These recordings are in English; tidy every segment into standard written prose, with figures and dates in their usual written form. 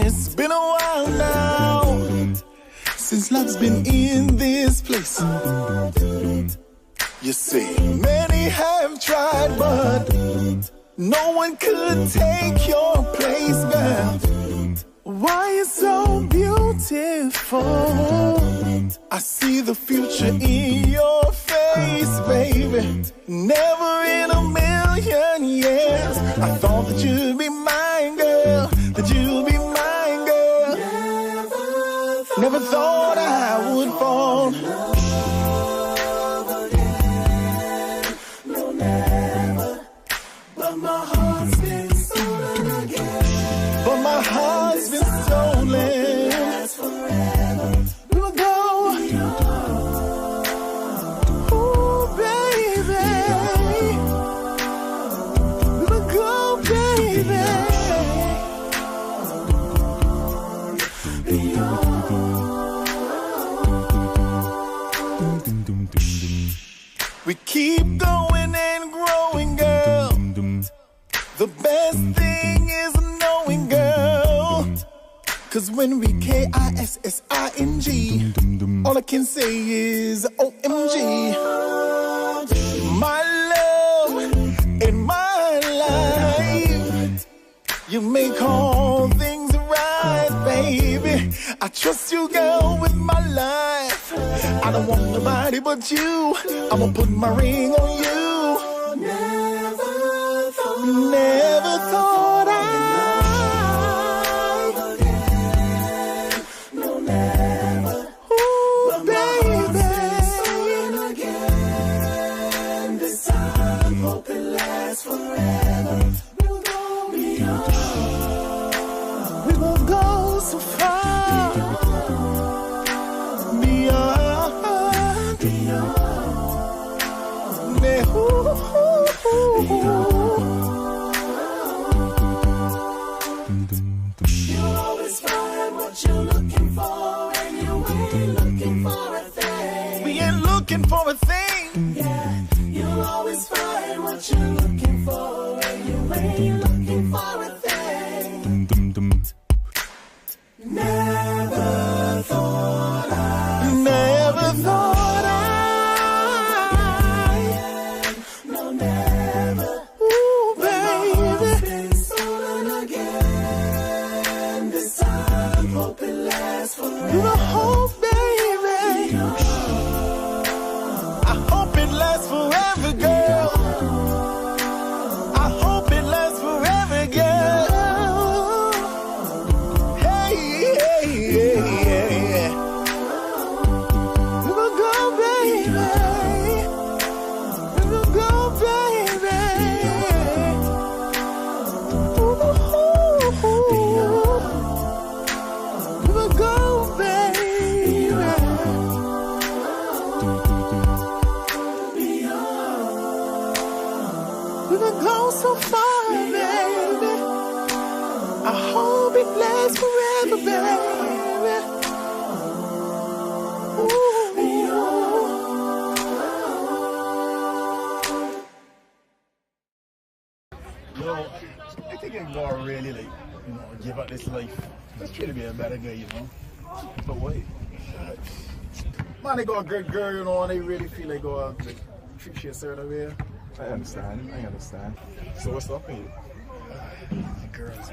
It's been a while now since love's been in this place. You see, many have tried, but no one could take your place, girl. Why you so beautiful? I see the future in your face, baby. Never in a million years I thought that you'd be mine, girl. That you'd be mine, girl. Never thought I would fall. No, never. But my heart's been stolen again. But my heart's been stolen. That's forever. We will go. Ooh, baby. We will go, baby. We keep going and growing, girl. The best thing is knowing, girl. Cause when we KISSING, all I can say is OMG. My love in my life, you make all things right, baby. I trust you, girl, with my life. I don't want nobody but you. I'ma put my ring on you. Never thought I'd no, never. Ooh, baby. Again. This time, hope it lasts forever. We'll go beyond. We will go so far. Beyond. Beyond. You'll always find what you're looking for, and you ain't looking for a thing. We ain't looking for a thing. Yeah, you'll always find what you're looking for, and you ain't looking for a thing. Never thought I. No, never. Ooh, baby. Been stolen again. This time, hope it lasts forever. You hope, baby. I hope it lasts forever, girl. I hope it lasts forever, girl. Hey, hey, hey, hey. We will go, baby. We will go, baby. Ooh, we will go, baby. We will go so far, baby. I hope it lasts forever, baby. Yo, I think I'm gonna really give up this life. Let's try to be a better guy, But wait, man, they got a good girl, and they really feel they go out treat you a certain way. I understand. So what's up with you? Girls.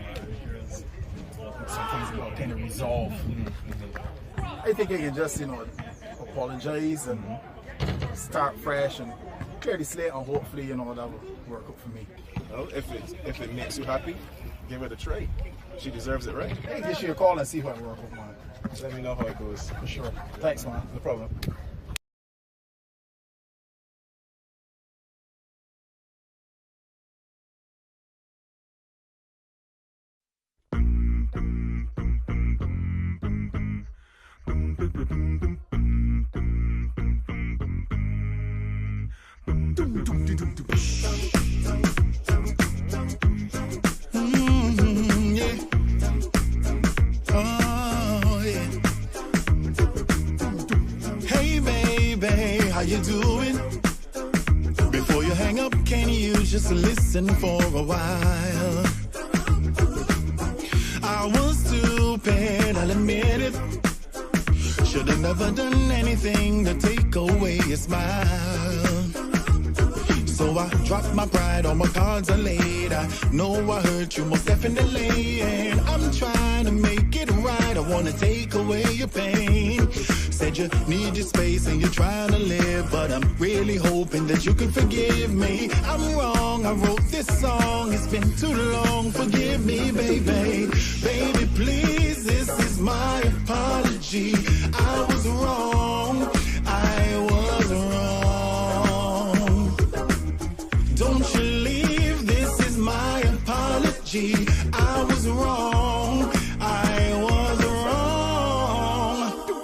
Sometimes about kind of resolve. I think I can just, apologize and start fresh and clear the slate, and hopefully, that will work out for me. Well, if it makes you happy, give it a try. She deserves it, right? Hey, give you a call and see what work out, man. Let me know how it goes. For sure. Thanks, man. No problem. you doing? Before you hang up, can you just listen for a while? I was stupid, I'll admit it. Should've never done anything to take away your smile. So I dropped my pride, all my cards are laid. I know I hurt you most definitely, and I'm trying to make it right. I wanna take away your pain. Said you need your space and you're trying to live, but I'm really hoping that you can forgive me. I'm wrong, I wrote this song, it's been too long. Forgive me, baby. Baby, please, this is my apology. I was wrong, I was wrong. Don't you leave, this is my apology. I was wrong, I was wrong.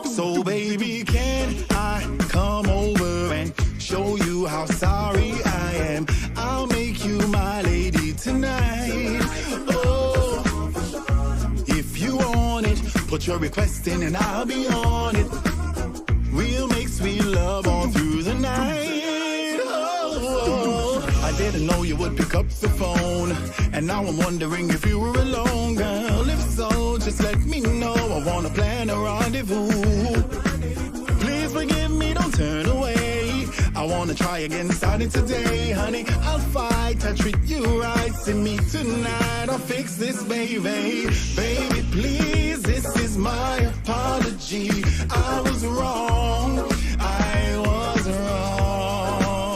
So baby, can I come over and show you how sorry I am? I'll make you my lady tonight. Oh, if you want it, put your request in and I'll be on it. We'll make sweet love all through the night. Oh, I didn't know you would pick up the phone, and now I'm wondering if you were alone, girl. If so, just let me know. I wanna plan a rendezvous. Please forgive me, don't turn away. I wanna try again starting today, honey. I'll fight, I'll treat you right. See me tonight, I'll fix this, baby. Baby, please, this is my apology. I was wrong, I was wrong,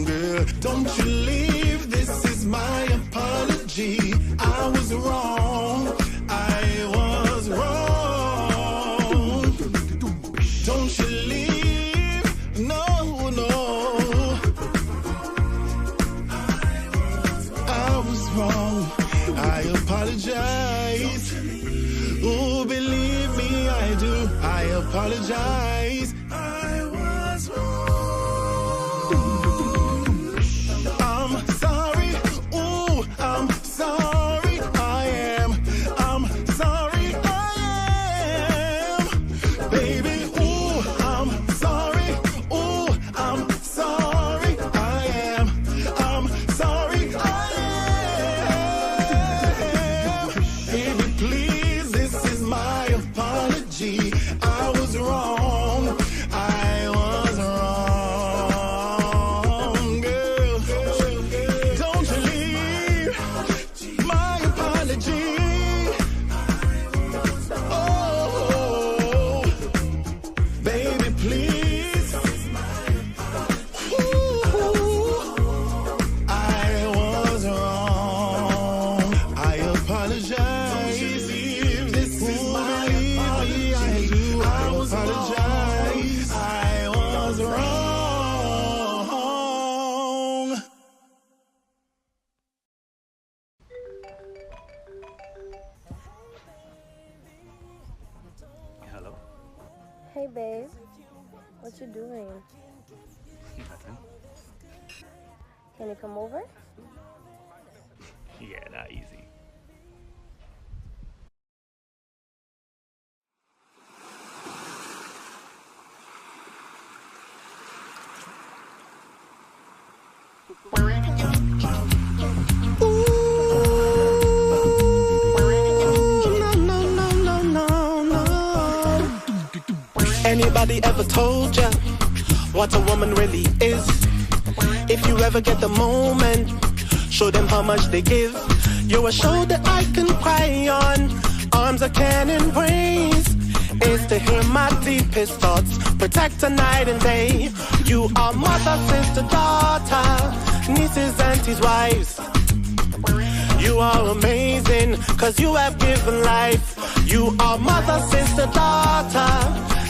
girl. Don't you leave, this is my apology. I was wrong, I was wrong. Don't you leave, no, no. I was wrong, I apologize. Oh, believe me, I do. I apologize. I was wrong. I'm sorry. Oh, I'm sorry. I am. I'm sorry. I am. Baby, oh, I'm sorry. Oh, I'm sorry. I am. I'm sorry. I am. Baby, please, this is my apology. I was wrong. I was wrong, girl. Don't you leave. My apology. Oh, baby, please. Ooh, I was wrong. I apologize. This is my apology. I was apologize. I was wrong. Hello? Hey babe, what you doing? Nothing. Can you come over? Yeah, not easy. Anybody ever told ya what a woman really is? If you ever get the moment, show them how much they give. You're a shoulder I can cry on, arms I can embrace. Is to hear my deepest thoughts, protect her night and day. You are mother, sister, daughter, nieces, aunties, wives. You are amazing, cause you have given life. You are mother, sister, daughter,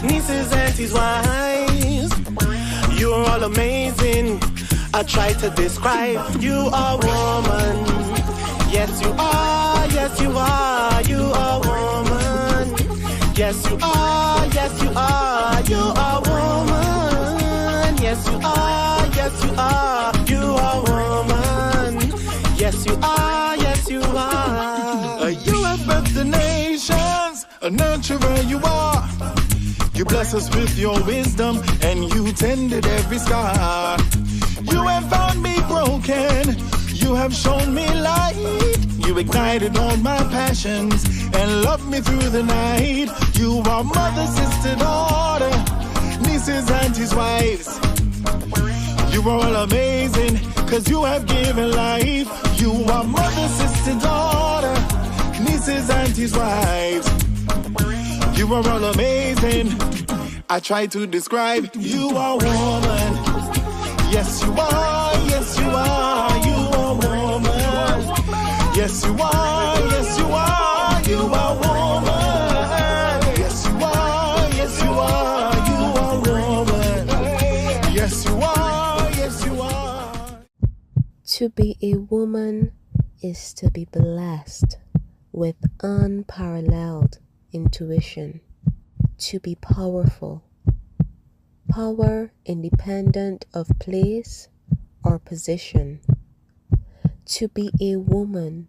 nieces, aunties, wives. You're all amazing, I try to describe. You are woman, yes you are, yes you are. You are woman, yes you are, yes you are. You are woman, yes you are, yes you are. You are woman, yes you are, yes you are. You have birthed the nations, a nurturer you are. You bless us with your wisdom, and you tended every scar. You have found me broken, you have shown me light. You ignited all my passions and loved me through the night. You are mother, sister, daughter, nieces, aunties, wives. You are all amazing, cause you have given life. You are mother, sister, daughter, nieces, aunties, wives. You are all amazing. I try to describe, you are woman. Yes, you are, yes, you are, you are woman. Yes, you are, yes, you are, you are woman. Yes, you are, yes, you are, you are woman. Yes, you are, yes, you are. To be a woman is to be blessed with unparalleled intuition, to be powerful. Power independent of place or position. To be a woman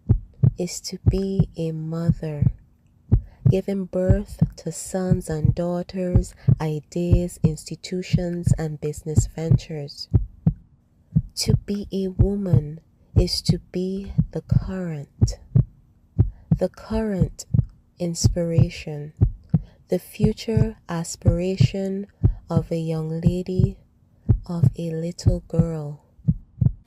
is to be a mother, giving birth to sons and daughters, ideas, institutions, and business ventures. To be a woman is to be the current inspiration, the future aspiration of a young lady, of a little girl.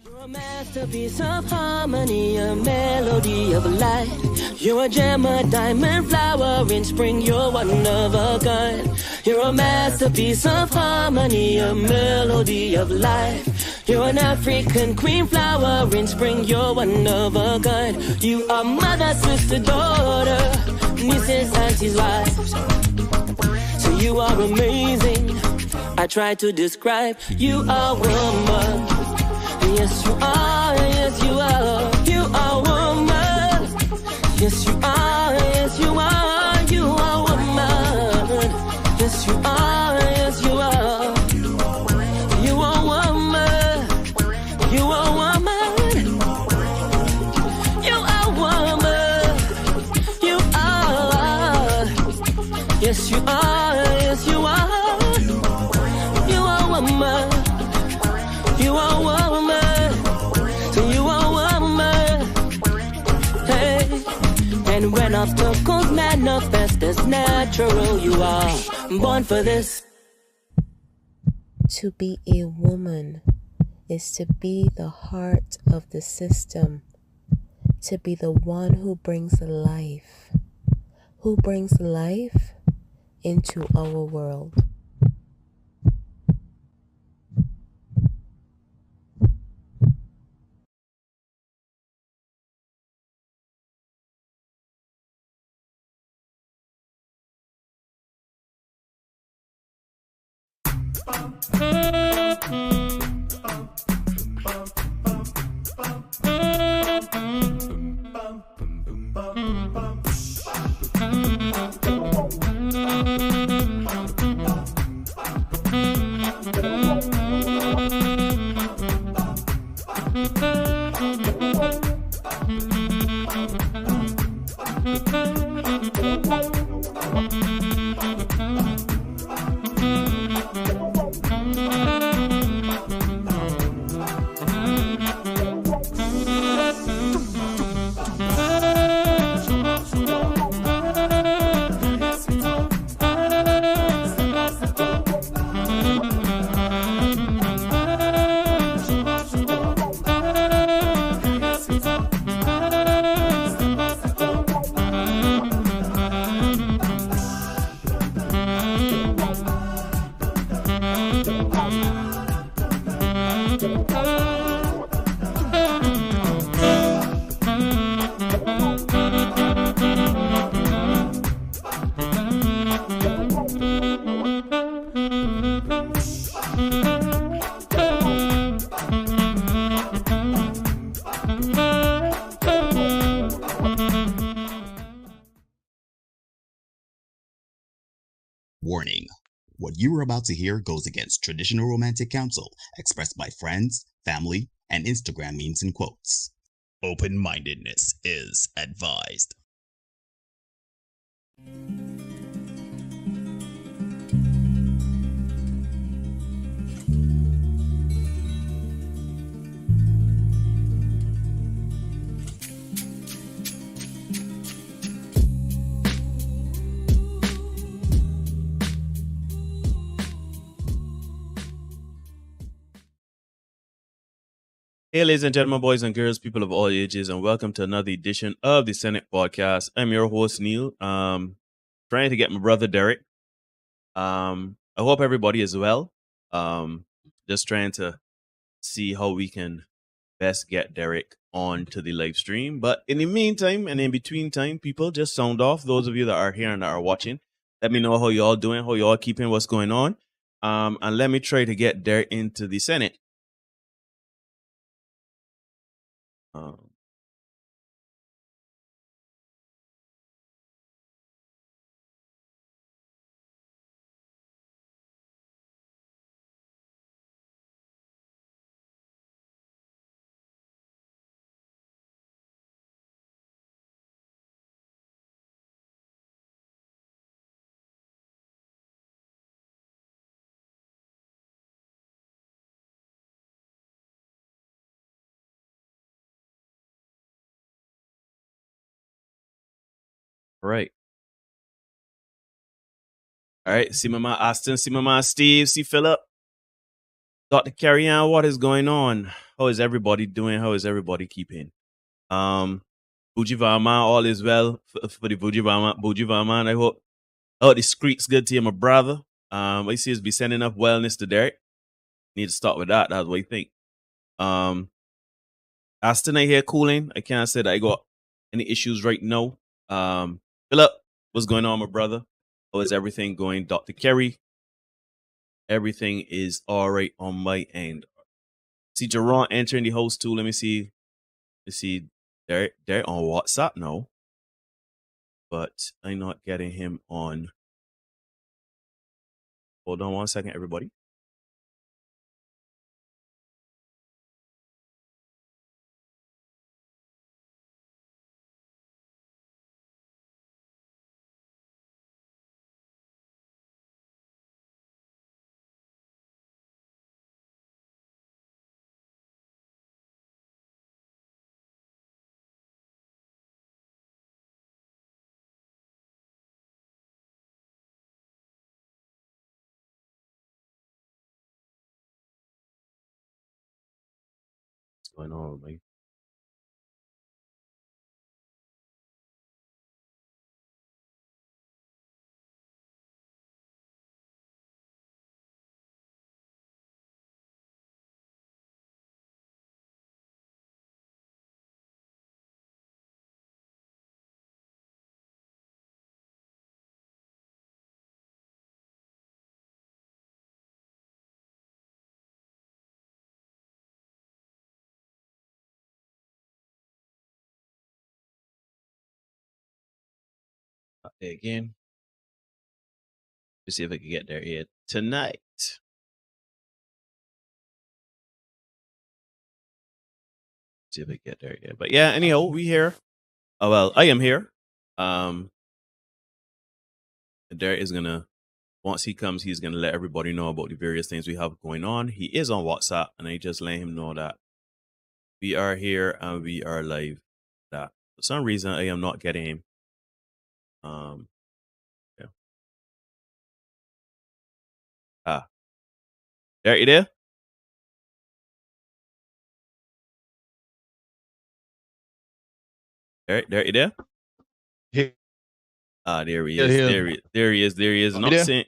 You're a masterpiece of harmony, a melody of life. You're a gem, a diamond flower in spring, you're one of a kind. You're a masterpiece of harmony, a melody of life. You're an African queen flower in spring, you're one of a kind. You are mother, sister, daughter, nieces, aunties, wives. So you are amazing. I try to describe, you are woman. Yes, you are, yes, you are, you are woman. Yes, you are, yes, you are, you are woman. Yes, you are, yes, you are, you are woman. You are woman. You are woman. You are. Yes, you are, yes, you are. You are woman. You are woman. So you are woman. Hey. And when obstacles manifest as natural, you are born for this. To be a woman is to be the heart of the system, to be the one who brings life into our world. Warning. What you are about to hear goes against traditional romantic counsel expressed by friends, family, and Instagram memes and quotes. Open-mindedness is advised. Hey, ladies and gentlemen, boys and girls, people of all ages, and welcome to another edition of the Senate Podcast. I'm your host, Neil. Trying to get my brother Derek. I hope everybody is well. Just trying to see how we can best get Derek on to the live stream. But in the meantime and in between time, people just sound off. Those of you that are here and that are watching, let me know how you all doing, how you all keeping, what's going on. And let me try to get Derek into the Senate. Right. All right. See my man Austin, see my man Steve, see Philip. Dr. Carrie Ann, what is going on? How is everybody doing? How is everybody keeping? Bujivama, all is well for the Bujivama. I hope the street's good to you, my brother. I see is be sending up wellness to Derek. Need to start with that. That's what I think. Aston, I here cooling. I can't say that I got any issues right now. Philip, what's going on, my brother? How is everything going? Dr. Kerry, everything is all right on my end. See Jerron entering the host too. Let me see. They're on WhatsApp now, but I'm not getting him on. Hold on one second, everybody. What's going on, man? Again. Let's see if I can get there here tonight. See if I can get there here. But yeah, anyhow, we here. Oh well, I am here. Derek is gonna once he comes, he's gonna let everybody know about the various things we have going on. He is on WhatsApp, and I just let him know that we are here and we are live. That for some reason I am not getting him. Yeah. Derek, you there? Derek, you there? Yeah. There he is. There he is. Not saying,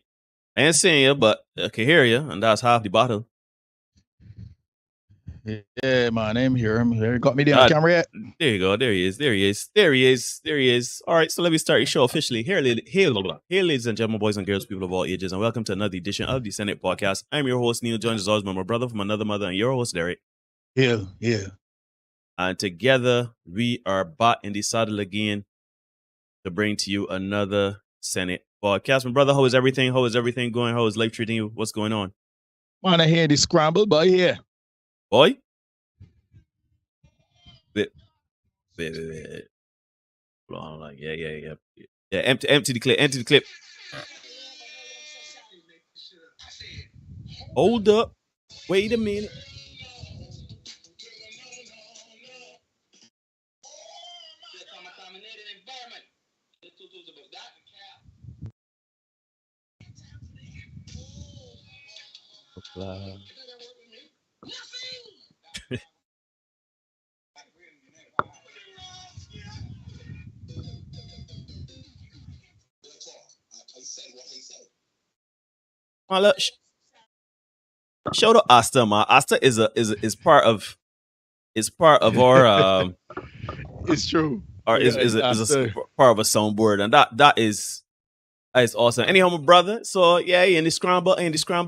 I ain't saying you, but I can hear you, and that's half the battle. Yeah, man, I'm here. Got me there on camera yet? There you go. There he is. All right, so let me start your show officially. Here, ladies and gentlemen, boys and girls, people of all ages, and welcome to another edition of the Senate Podcast. I'm your host, Neil, joined as always by my brother from another mother, and your host, Derek. Yeah. And together, we are back in the saddle again to bring to you another Senate Podcast. My brother, how is everything? How is everything going? How is life treating you? What's going on? Man, I hear the scramble, but yeah. Boy? Wait. Hold on, like, yeah. Yeah, empty the clip. Hold up. Wait a minute. Man, look, shout out Asta, man. Asta is part of our It's true. or Yeah, is a Asta. part of a soundboard, and that is awesome. Anyhow, my brother. So yeah, in the scramble,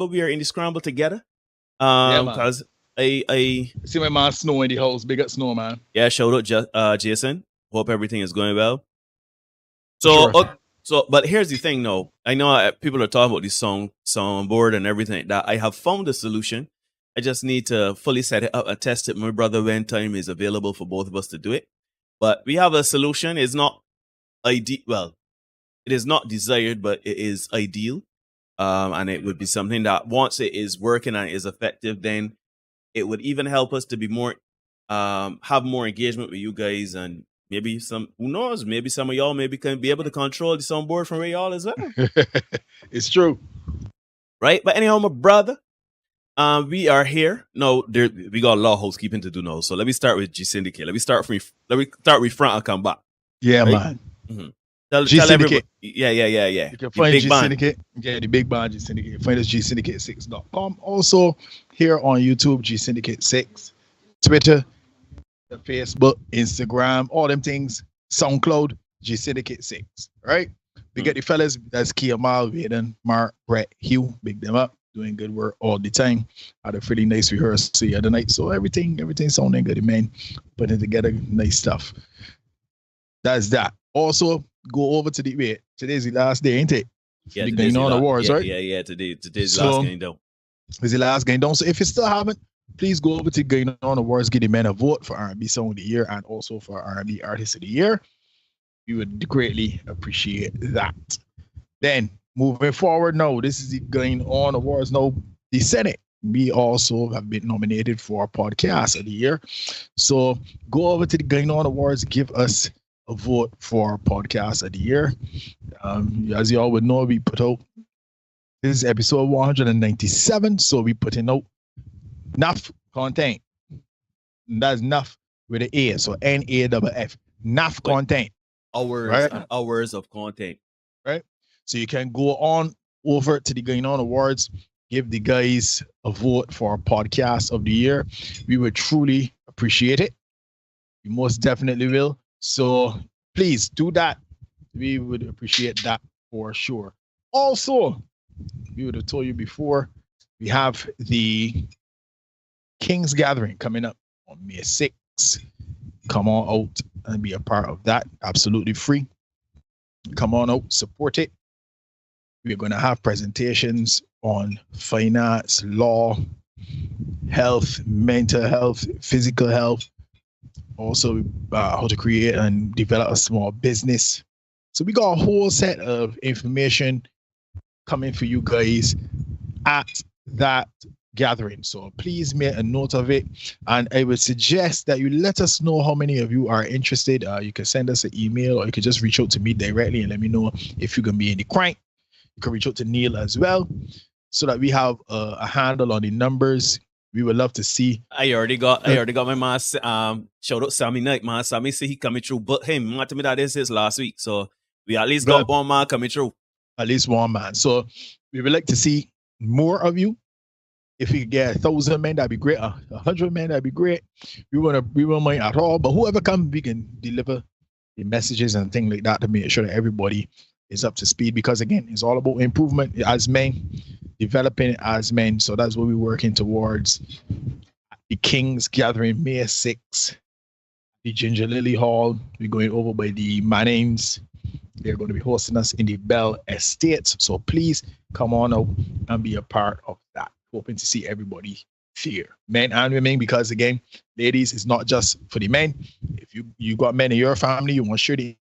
we are in the scramble together. Yeah, man. Because I See my man Snow in the house. Big up Snow, man. yeah, shout out Jason. Hope everything is going well. Sure. But here's the thing, though. I know people are talking about this soundboard and everything. That I have found a solution. I just need to fully set it up and test it. My brother, when time is available for both of us to do it. But we have a solution. It's not ideal. Well, it is not desired, but it is ideal. And it would be something that once it is working and is effective, then it would even help us to be more, have more engagement with you guys, and maybe who knows, maybe some of y'all maybe can be able to control the soundboard from where y'all as well. It's true. Right? But anyhow, my brother, we are here. No, we got a lot of housekeeping to do now. So let me start with G-Syndicate. Let me start with front and come back. Yeah, right? man. Mm-hmm. G-Syndicate. Everybody. Yeah. You can find G-Syndicate. Yeah, the big band G-Syndicate. Find us G-Syndicate6.com. Also here on YouTube, G-Syndicate6. Twitter, Facebook, Instagram, all them things. SoundCloud, G-Syndicate6. Right? We get the fellas. That's Kia Mal, Vaden, Mark, Brett, Hugh. Big them up. Doing good work all the time. Had a pretty nice rehearsal the other night. So everything sounding good, man. Putting together nice stuff. That's that. Also, go over to today's the last day, ain't it? Yeah, the Going On Awards, right? Yeah. Today's the last game down. It's the last game down. So if you still haven't, please go over to Going On Awards, give the men a vote for R&B Song of the Year and also for R&B Artist of the Year. We would greatly appreciate that. Then moving forward, now this is the Going On Awards. Now the Senate, we also have been nominated for Podcast of the Year. So go over to the Going On Awards, give us a vote for Podcast of the Year. As you all would know, we put out, this is episode 197, so we putting out enough content. And that's enough with an A, so NAFF. Enough content. Hours right? and hours of content. Right? So you can go on over to the Going On Awards, give the guys a vote for Podcast of the Year. We would truly appreciate it. We most definitely will. So please do that. We would appreciate that for sure. Also, we would have told you before, we have the King's Gathering coming up on May 6th. Come on out and be a part of that. Absolutely free. Come on out, support it. We're going to have presentations on finance, law, health, mental health, physical health. Also, how to create and develop a small business. So we got a whole set of information coming for you guys at that gathering. So please make a note of it. And I would suggest that you let us know how many of you are interested. You can send us an email, or you can just reach out to me directly and let me know if you're going to be in the crank. You can reach out to Neil as well, so that we have a handle on the numbers. We would love to see. I already got my man. Shout out Sammy Knight, man. Sammy say he coming through, but him, man, told me that this is last week. So we at least got one man coming through. At least one man. So we would like to see more of you. If we could get 1,000 men, that'd be great. 100 men, that'd be great. We won't mind at all. But whoever comes, we can deliver the messages and things like that to make sure that everybody is up to speed. Because again, it's all about improvement as men, developing as men. So that's what we're working towards. The King's Gathering, May 6th, the Ginger Lily Hall. We're going over by the Mannings. They're going to be hosting us in the Bell Estate. So please come on out and be a part of that. Hoping to see everybody here, men and women, because again, ladies, it's not just for the men. If you got men in your family, you want to share the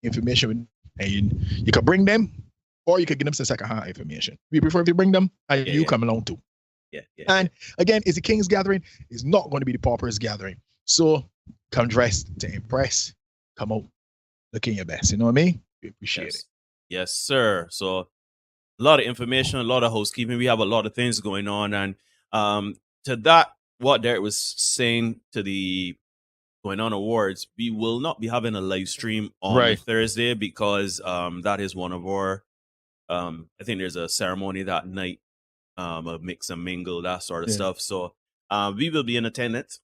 information with them, and you can bring them, or you could give them some second-hand information. We prefer if you bring them and you come along too. And again, it's the King's Gathering. It's not going to be the Paupers Gathering. So come dressed to impress. Come out looking your best. You know what I mean? We appreciate it. Yes, sir. So a lot of information, a lot of housekeeping. We have a lot of things going on. And to that, what Derek was saying to the Going On Awards, we will not be having a live stream on Thursday because that is one of our, I think there's a ceremony that night a mix and mingle, that sort of Yeah. stuff. So we will be in attendance.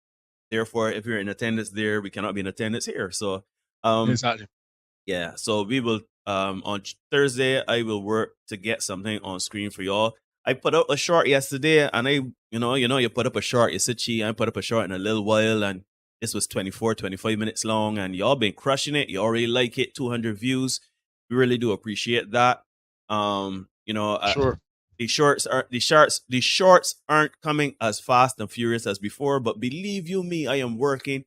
Therefore, if you're in attendance there, we cannot be in attendance here. So Exactly. yeah, so we will on Thursday I will work to get something on screen for y'all. I put up a short yesterday, and you put up a short, it's itchy. I put up a short in a little while, and this was 25 minutes long, and y'all been crushing it. You already like it, 200 views. We really do appreciate that. Sure. The shorts aren't coming as fast and furious as before, but believe you me, I am working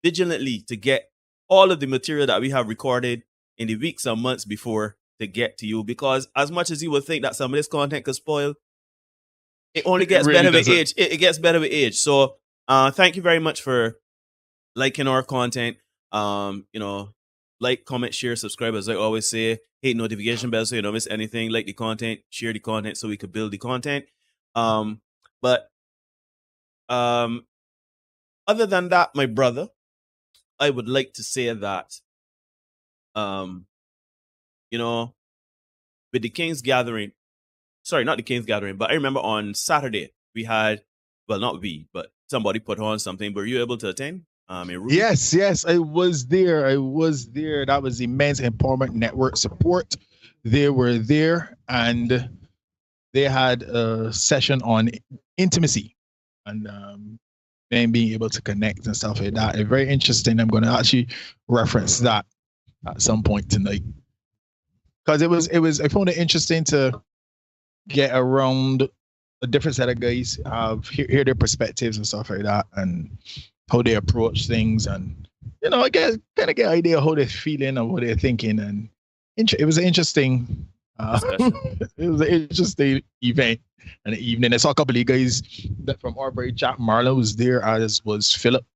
vigilantly to get all of the material that we have recorded in the weeks and months before to get to you, because as much as you would think that some of this content could spoil, it only gets really better with doesn't. age. It gets better with age. So thank you very much for liking our content. Like, comment, share, subscribe, as I always say. Hit notification bell so you don't miss anything. Like the content, share the content so we could build the content. But other than that, my brother, I would like to say that with the King's Gathering, sorry, not the King's Gathering, but I remember on Saturday we had, well, not we, but somebody put on something. Were you able to attend? In Ruby? Yes, I was there. That was the Men's Empowerment Network support. They were there, and they had a session on intimacy and men being able to connect and stuff like that. It's very interesting. I'm going to actually reference that at some point tonight, because it was. I found it interesting to get around a different set of guys, hear their perspectives and stuff like that, and how they approach things, and I get an idea of how they're feeling and what they're thinking, and it was an interesting it was an interesting event and evening. I saw a couple of guys that from Arbery. Jack Marlowe was there, as was Philip.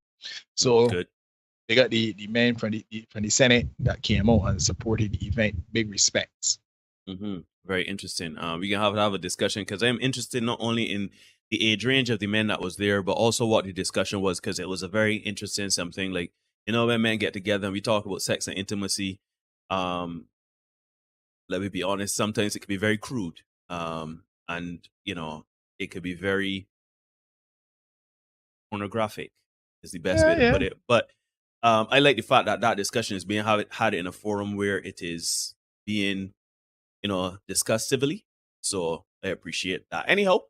So good. They got the men from the Senate that came out and supported the event. Big respects. Mm-hmm. Very interesting. We can have a discussion, because I'm interested not only in the age range of the men that was there, but also what the discussion was, because it was a very interesting something. Like, when men get together and we talk about sex and intimacy, let me be honest, sometimes it can be very crude. And it could be very pornographic is the best way to put it. But I like the fact that discussion is being had in a forum where it is being discussed civilly. So I appreciate that. Anyhow,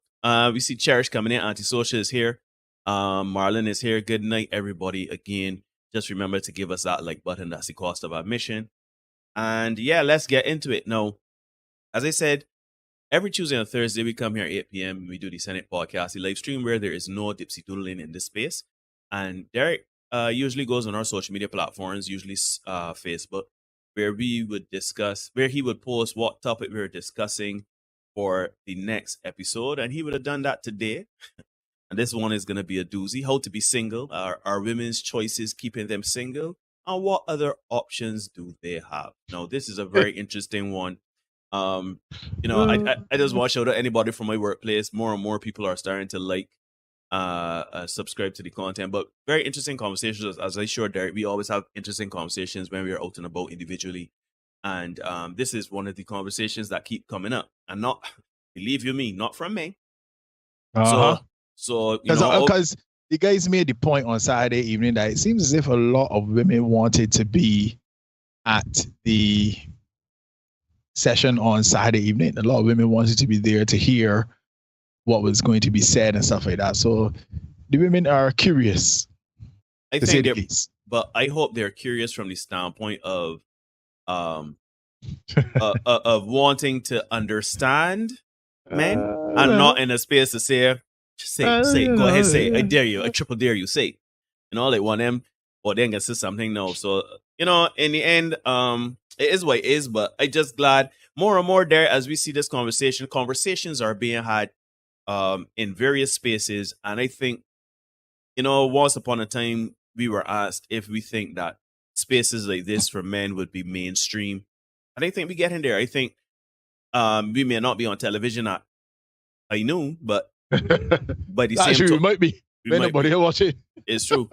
we see Cherish coming in. Antisocial is here. Marlon is here. Good night, everybody. Again, just remember to give us that like button. That's the cost of admission. And yeah, let's get into it. Now, as I said, every Tuesday and Thursday, we come here at 8 p.m. We do the Senate podcast, the live stream where there is no dipsy doodling in this space. And Derek usually goes on our social media platforms, usually Facebook, where he would post what topic we were discussing for the next episode. And he would have done that today. And this one is going to be a doozy. How to be single. Are women's choices keeping them single? And what other options do they have? Now, this is a very interesting one. I just want to show that anybody from my workplace, more and more people are starting to subscribe to the content. But very interesting conversations, as I showed Derek. We always have interesting conversations when we are out and about individually, and this is one of the conversations that keep coming up, and not, believe you me, not from me. So because the guys made the point on Saturday evening that it seems as if a lot of women wanted to be at the session on Saturday evening. A lot of women wanted to be there to hear what was going to be said and stuff like that. So the women are curious. I think but I hope they're curious from the standpoint of wanting to understand men, and not in a space to say, go ahead, say, I dare you, I triple dare you, say, like one of them, or then gets to something. No, so in the end, it is what it is. But I just glad more and more there as we see this conversations are being had in various spaces. And I think, once upon a time we were asked if we think that spaces like this for men would be mainstream. And I think we get in there. I think we may not be on television at high noon, but by the same we might be. Nobody will watch it. It's true.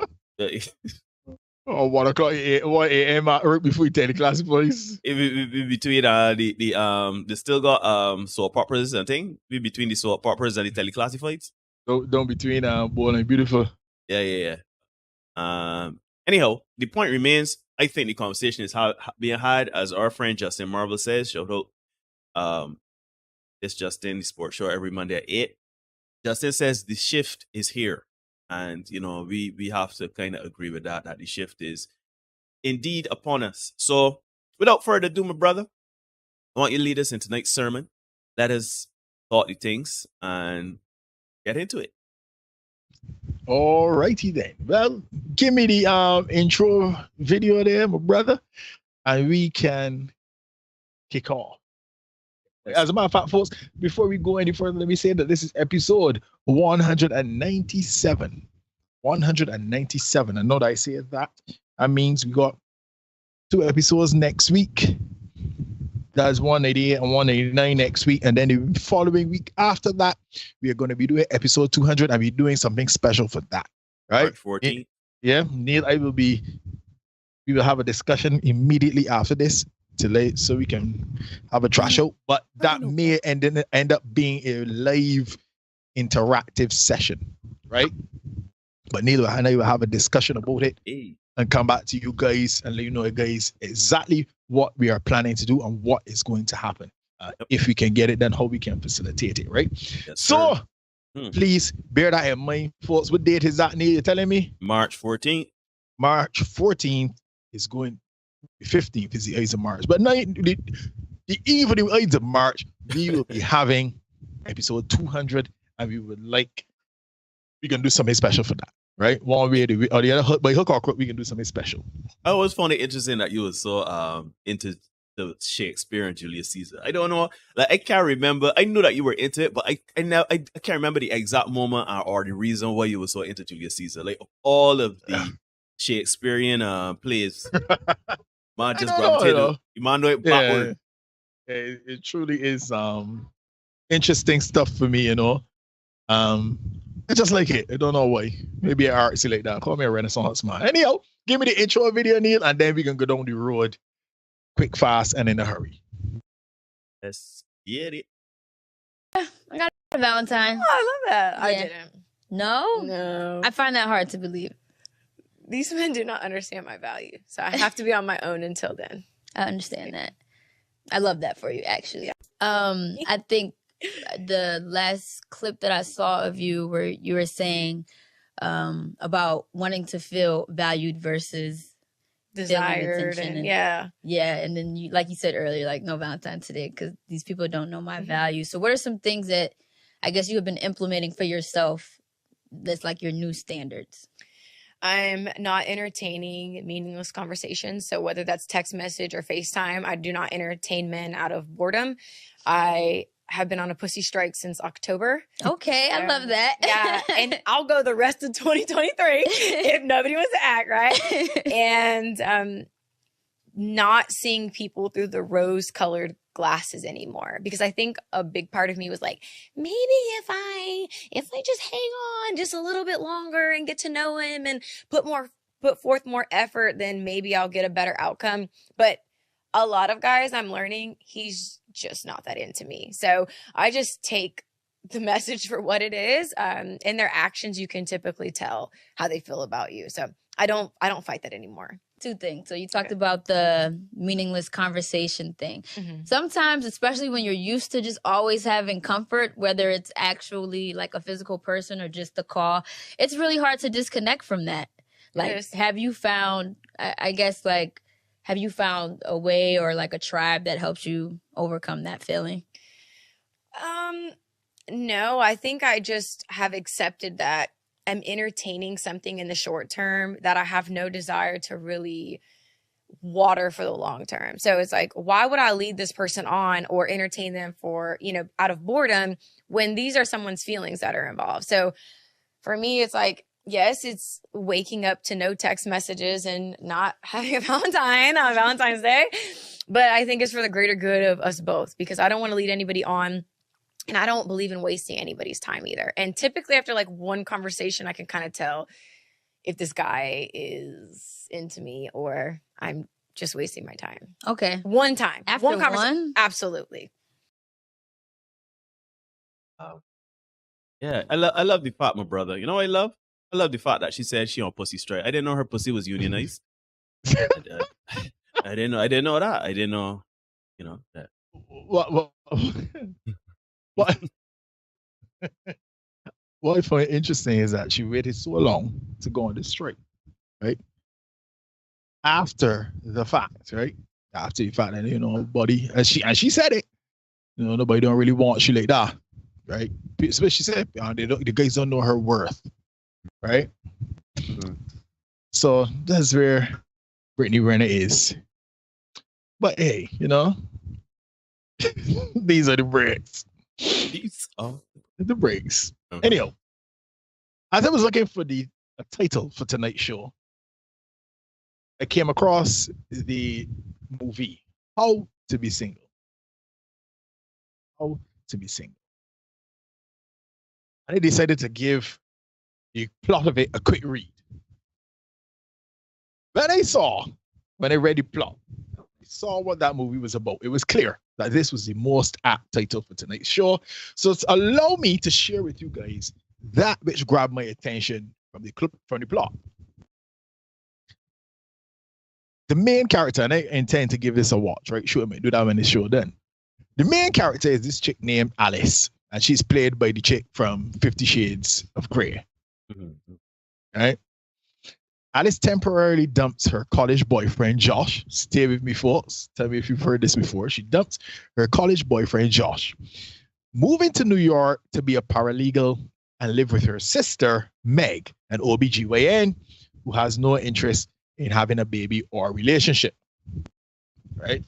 Oh, 1 o'clock, 1 a.m. right before you tell the class boys. Between they still got soap operas and thing. Between the soap operas and the teleclassifieds. Don't between Bold and Beautiful. Yeah. Anyhow, the point remains. I think the conversation is being had, as our friend Justin Marvel says. Shout out, it's Justin, the sports show every Monday at 8. Justin says the shift is here, and we have to kind of agree with that the shift is indeed upon us. So, without further ado, my brother, I want you to lead us in tonight's sermon. Let us thought the things and get into it. All righty then. Well, give me the intro video there, my brother, and we can kick off. As a matter of fact, folks, before we go any further, let me say that this is episode 197. 197. And now that I say that means we got 2 episodes next week. That's 188 and 189 next week. And then the following week after that, we are going to be doing episode 200 and we're doing something special for that. Right? March 14th. Yeah. Neil, we will have a discussion immediately after this so we can have a trash out. But that may end up being a live interactive session. Right? But Neil and I will have a discussion about it. And come back to you guys and let you know, guys, exactly what we are planning to do and what is going to happen. If we can get it, then how we can facilitate it, right? Yes, so, please bear that in mind, folks. What date is that, Neil? You're telling me? March 14th. March 14th is going. 15th is the 8th of March. But now, the evening 8th of March, we will be having episode 200, and we can do something special for that. Right, one way or the other, by hook or crook, we can do something special. I always found it interesting that you were so into the Shakespeare and Julius Caesar. I don't know, like I can't remember. I knew that you were into it, but I can't remember the exact moment or the reason why you were so into Julius Caesar. Like all of the Shakespearean plays, man, just gravitated. You man know it backward. Yeah, it truly is interesting stuff for me, I just like it. I don't know why. Maybe I artsy like that. Call me a Renaissance man. Anyhow, give me the intro video, Neil, and then we can go down the road quick, fast, and in a hurry. Let's get it. I got a Valentine. Oh, I love that. Yeah. I didn't. No? I find that hard to believe. These men do not understand my value, so I have to be on my own until then. I understand that. I love that for you, actually. I think the last clip that I saw of you where you were saying about wanting to feel valued versus desired, and yeah, and then you, like you said earlier, like no Valentine today because these people don't know my value. So what are some things that I guess you have been implementing for yourself that's like your new standards? I'm not entertaining meaningless conversations. So whether that's text message or FaceTime, I do not entertain men out of boredom. I have been on a pussy strike since October. Okay, I love that. Yeah, and I'll go the rest of 2023 if nobody wants to act, right? And not seeing people through the rose-colored glasses anymore, because I think a big part of me was like, maybe if I just hang on just a little bit longer and get to know him and put forth more effort, then maybe I'll get a better outcome. But a lot of guys, I'm learning, he's just not that into me. So I just take the message for what it is. In their actions, you can typically tell how they feel about you. So I don't fight that anymore. Two things. So you talked about the meaningless conversation thing. Sometimes, especially when you're used to just always having comfort, whether it's actually like a physical person or just a call, it's really hard to disconnect from that. Like, have you found, I guess, like, have you found a way or like a tribe that helps you overcome that feeling? No, I think I just have accepted that I'm entertaining something in the short term that I have no desire to really water for the long term. So it's like, why would I lead this person on or entertain them for, out of boredom when these are someone's feelings that are involved? So for me, it's like, yes, it's waking up to no text messages and not having a Valentine on Valentine's Day. But I think it's for the greater good of us both, because I don't want to lead anybody on. And I don't believe in wasting anybody's time either. And typically after like one conversation, I can kind of tell if this guy is into me or I'm just wasting my time. Okay. One time. After one conversation. one? Absolutely. Yeah, I love the fact, my brother. You know what I love? I love the fact that she said she on pussy straight. I didn't know her pussy was unionized. I didn't know that. I didn't know, that. What what I find interesting is that she waited so long to go on this strike, right? After the fact, right? After the fact that nobody, and she said it, nobody don't really want you like that, right? Especially she said the guys don't know her worth, right? Mm-hmm. So that's where Brittany Renner is. But hey, these are the breaks. These are the breaks. Okay. Anyhow, as I was looking for a title for tonight's show, I came across the movie How to Be Single. How to Be Single. And I decided to give the plot of it a quick read. When I read the plot, I saw what that movie was about. It was clear that this was the most apt title for tonight's show. So allow me to share with you guys that which grabbed my attention from the plot. The main character, and I intend to give this a watch, right? Sure, do that when it's show done. The main character is this chick named Alice, and she's played by the chick from 50 Shades of Grey. Mm-hmm. Right? Alice temporarily dumps her college boyfriend, Josh. Stay with me, folks. Tell me if you've heard this before. She dumps her college boyfriend, Josh, moving to New York to be a paralegal and live with her sister, Meg, an OBGYN who has no interest in having a baby or a relationship. Right?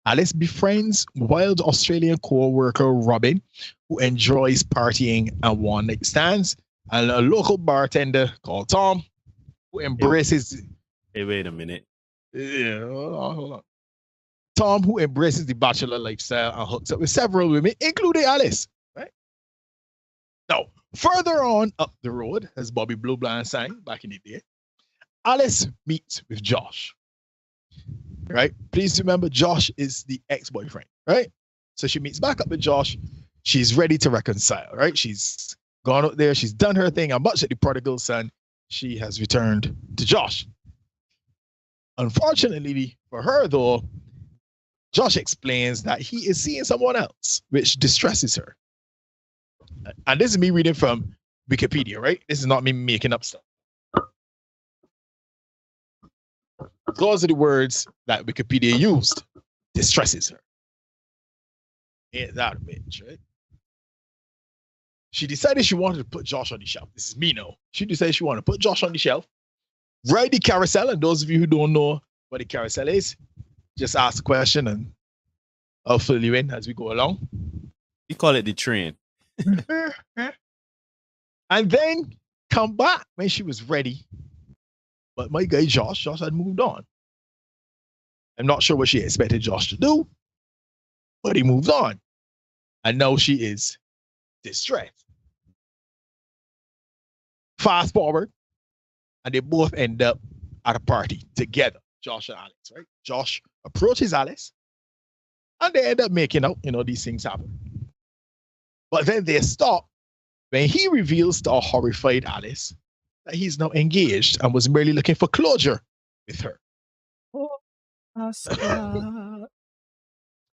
Alice befriends wild Australian co-worker Robin, who enjoys partying and one-night stands, and a local bartender called Tom, who embraces... Hey, wait a minute. Yeah, hold on. Tom, who embraces the bachelor lifestyle and hooks up with several women, including Alice. Right? Now, further on up the road, as Bobby Blue Blind sang back in the day, Alice meets with Josh. Right? Please remember, Josh is the ex-boyfriend. Right? So she meets back up with Josh. She's ready to reconcile. Right? She's gone out there. She's done her thing. And much like the prodigal son, she has returned to Josh. Unfortunately for her, though, Josh explains that he is seeing someone else, which distresses her. And this is me reading from Wikipedia, right? This is not me making up stuff. Those are the words that Wikipedia used. Distresses her. Ain't that a bitch, right? She decided she wanted to put Josh on the shelf. This is me now. She decided she wanted to put Josh on the shelf, ride the carousel, and those of you who don't know what the carousel is, just ask the question and I'll fill you in as we go along. You call it the train. And then come back when she was ready. But my guy Josh had moved on. I'm not sure what she expected Josh to do, but he moved on. And now she is distressed. Fast forward, and they both end up at a party together, Josh and Alex, right? Josh approaches Alice, and they end up making out. These things happen. But then they stop when he reveals to a horrified Alice that he's now engaged and was merely looking for closure with her.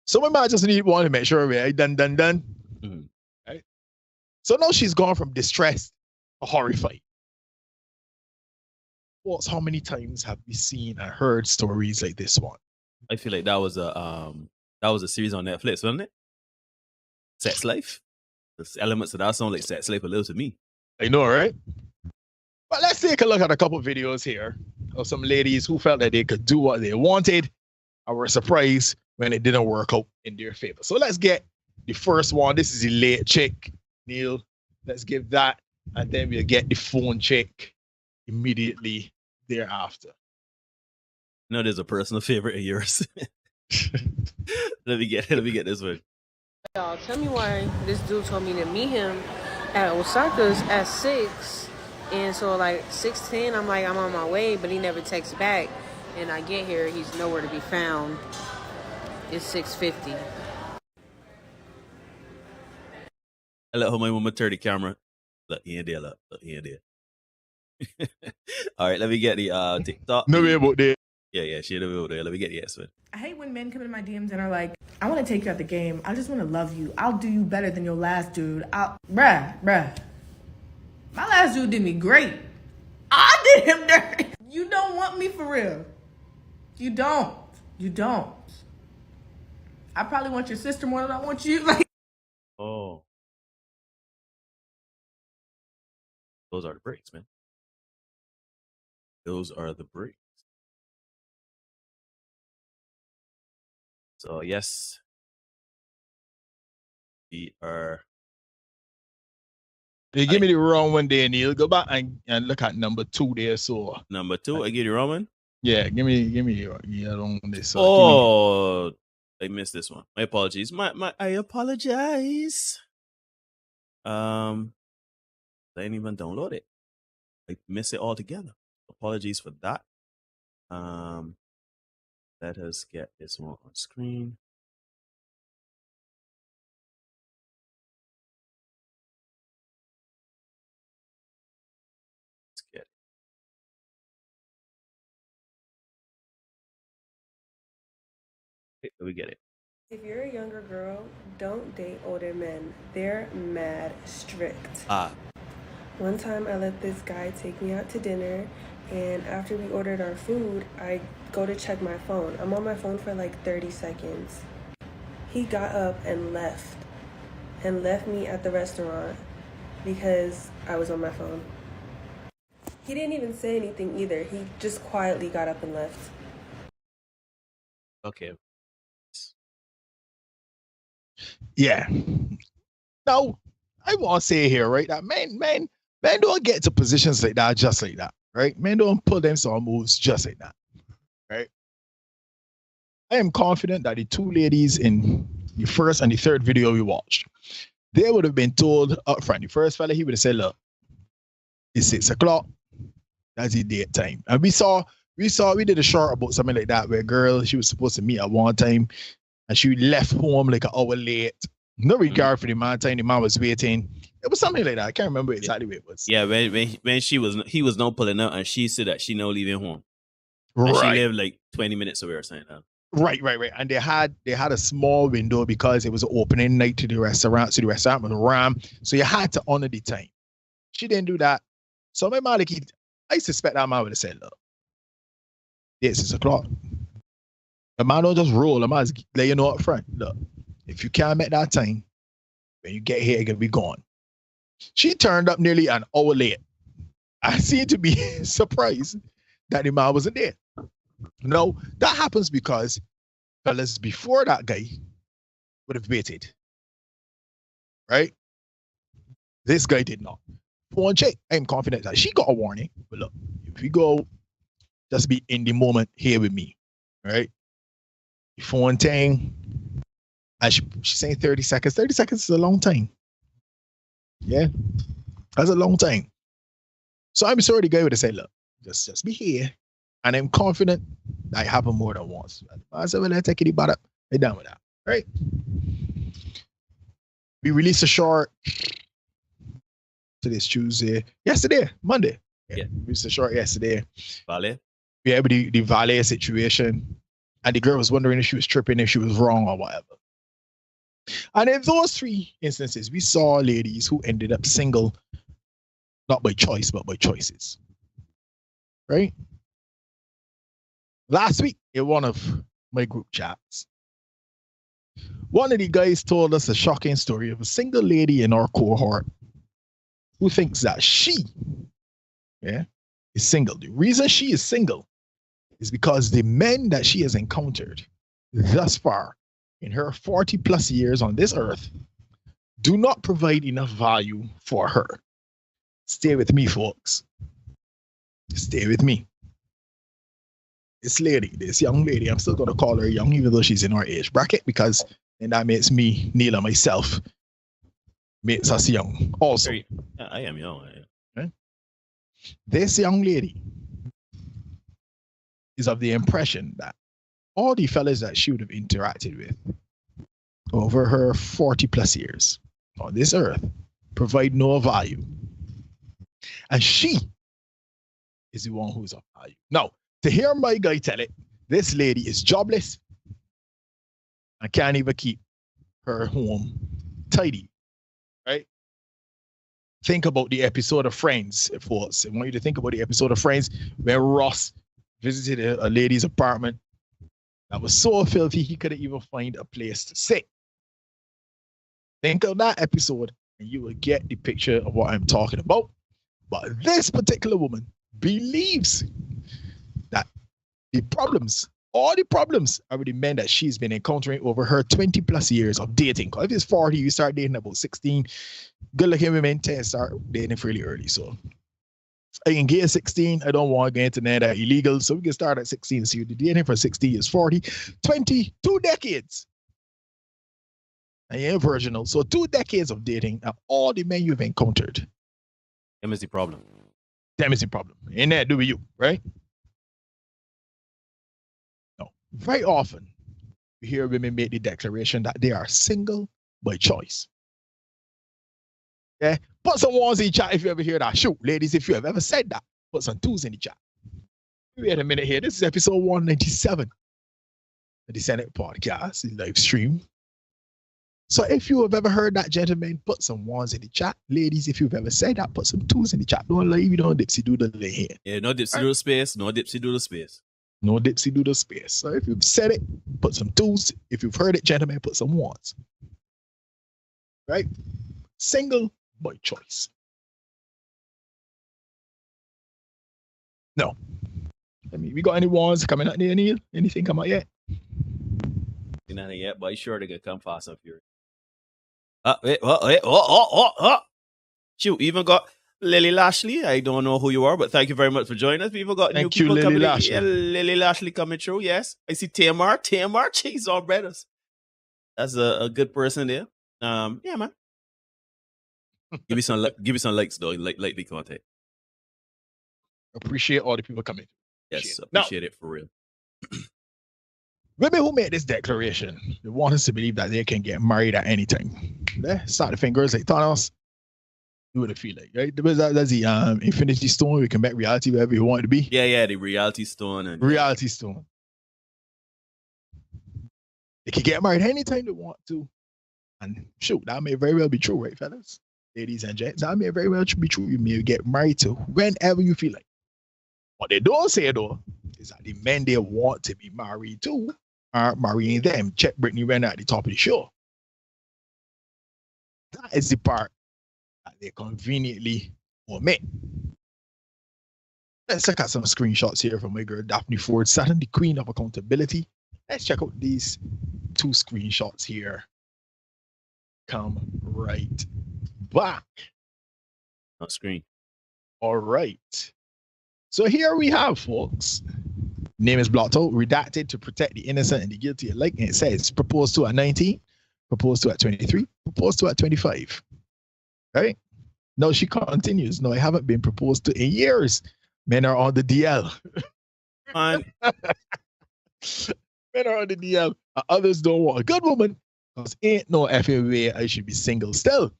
So my man just want to make sure we're done. Mm-hmm. Right? So now she's gone from distressed to horrified. How many times have we seen and heard stories like this one? I feel like that was a series on Netflix, wasn't it? Sex Life. The elements of that sound like Sex Life a little to me. I know, right? But let's take a look at a couple of videos here of some ladies who felt that they could do what they wanted and were surprised when it didn't work out in their favor. So let's get the first one. This is the late chick, Neil. Let's give that, and then we'll get the phone chick immediately thereafter. No, there's a personal favorite of yours. Let me get this one. Y'all, tell me why this dude told me to meet him at Osaka's at 6 And so like 6:10, I'm like, I'm on my way, but he never texts back. And I get here, he's nowhere to be found. It's 6:50. I let my woman turn the camera. Look, he ain't there. Look, he ain't there. All right, let me get the TikTok. No way about that. Yeah, she didn't know there. Let me get the yes one. I hate when men come in my DMs and are like, I want to take you out the game. I just want to love you. I'll do you better than your last dude. Bruh. My last dude did me great. I did him dirty. You don't want me for real. You don't. I probably want your sister more than I want you. Like, Oh. Those are the breaks, man. Those are the breaks. So, yes. We are. They give me the wrong one there, Neil. Go back and look at number 2 there. So number 2, I give you the wrong one? Yeah, give me the wrong one there. So oh, I missed this one. My apologies. I apologize. I didn't even download it. I missed it altogether. Apologies for that. Let us get this one on screen. Let's get it. Okay, we get it. If you're a younger girl, don't date older men. They're mad strict. One time I let this guy take me out to dinner, and after we ordered our food, I go to check my phone. I'm on my phone for like 30 seconds. He got up and left me at the restaurant because I was on my phone. He didn't even say anything either. He just quietly got up and left. Okay. Yeah. Now, I want to say here, right, that men don't get to positions like that just like that, right? Men don't pull them some moves just like that, right? I am confident that the 2 ladies in the first and the third video we watched, they would have been told up front. The first fella, he would have said, look, it's 6 o'clock. That's the date time. And we did a short about something like that where a girl, she was supposed to meet at one time and she left home like an hour late. No regard for the man time the man was waiting. It was something like that. I can't remember exactly what it was. Yeah, when he was not pulling out and she said that she no leaving home. Right. And she lived like 20 minutes away or something. Right. And they had a small window because it was an opening night to the restaurant. So the restaurant was rammed. So you had to honor the time. She didn't do that. So my man, I suspect that man would have said, look, it's 6 o'clock. The man don't just roll. The man just let you know up front. Look, if you can't make that time, when you get here, you're going to be gone. She turned up nearly an hour late. I seem to be surprised that the man wasn't there. No, that happens because fellas before that guy would have waited. Right? This guy did not. For one check, I'm confident that she got a warning. But look, if you go, just be in the moment here with me. Right? For one thing, and she's saying 30 seconds. 30 seconds is a long time. Yeah, that's a long time. So I'm sorry the guy would have said, look, just be here. And I'm confident that it happened more than once. I said, well, let's take it about it. We're done with that. Right? We released a short today's Tuesday. Yesterday, Monday. Yeah. We released a short yesterday. Valet? Yeah, but the valet situation. And the girl was wondering if she was tripping, if she was wrong or whatever. And in those 3 instances, we saw ladies who ended up single, not by choice, but by choices. Right? Last week, in one of my group chats, one of the guys told us a shocking story of a single lady in our cohort who thinks that she is single. The reason she is single is because the men that she has encountered thus far in her 40 plus years on this earth do not provide enough value for her. Stay with me, folks. Stay with me. This young lady, I'm still going to call her young, even though she's in our age bracket, because then that makes me, Neil, and myself, makes us young also. I am young. Right? This young lady is of the impression that all the fellas that she would have interacted with over her 40 plus years on this earth provide no value. And she is the one who's of value. Now, to hear my guy tell it, this lady is jobless and can't even keep her home tidy, right? Think about the episode of Friends, folks. I want you to think about the episode of Friends where Ross visited a lady's apartment that was so filthy he couldn't even find a place to sit. Think of that episode and you will get the picture of what I'm talking about. But this particular woman believes that all the problems are with the men that she's been encountering over her 20 plus years of dating. If it's 40, you start dating about 16. Good looking women tend to start dating fairly early. So I can get at 16. I don't want to get into that illegal. So we can start at 16. So you're dating for 60 is 40, 20, 2 decades. And you're virginal. So 2 decades of dating and all the men you've encountered. Them is the problem. Them is the problem. Ain't that do with you, right? No. Very often, we hear women make the declaration that they are single by choice. Yeah? Put some ones in the chat if you ever hear that. Shoot, ladies, if you have ever said that, put some twos in the chat. Wait a minute here. This is episode 197 of the Senate podcast, the live stream. So if you have ever heard that, gentlemen, put some ones in the chat. Ladies, if you've ever said that, put some twos in the chat. Don't leave it on dipsy doodle in here. Yeah, no dipsy doodle space. No dipsy doodle space. No dipsy doodle space. So if you've said it, put some twos. If you've heard it, gentlemen, put some ones. Right? Single by choice. No. I mean, we got any ones coming out there, Neil? Anything come out yet? Nothing yet, but sure they could come fast and furious. Shoot, even got Lily Lashley. I don't know who you are, but thank you very much for joining us. We even got new people coming in. Yeah, Lily Lashley coming through. Yes, I see Tamar. Cheese all brothers. That's a good person there. Yeah, man. Give me some likes though. Like the content. Appreciate all the people coming. Yes, appreciate it for real. Women who made this declaration, they want us to believe that they can get married at any time. Start the fingers like Thanos. Do what it feel like, right? That's the Infinity Stone. We can make reality wherever you want it to be. Yeah, the reality stone. And reality stone. They can get married anytime they want to. And shoot, that may very well be true, right, fellas? Ladies and gents, that may very well be true. You may get married to whenever you feel like. What they don't say, though, is that the men they want to be married to aren't marrying them. Check Brittany Renner at the top of the show. That is the part that they conveniently omit. Let's look at some screenshots here from my girl Daphne Ford Saturn, the queen of accountability. Let's check out these 2 screenshots here. Come right back. On screen. All right. So here we have, folks. Name is blocked out, redacted to protect the innocent and the guilty alike. And it says proposed to at 19, proposed to at 23, proposed to at 25. Right? No, she continues. No, I haven't been proposed to in years. Men are on the DL. Men are on the DL. Others don't want a good woman because ain't no effing way I should be single still.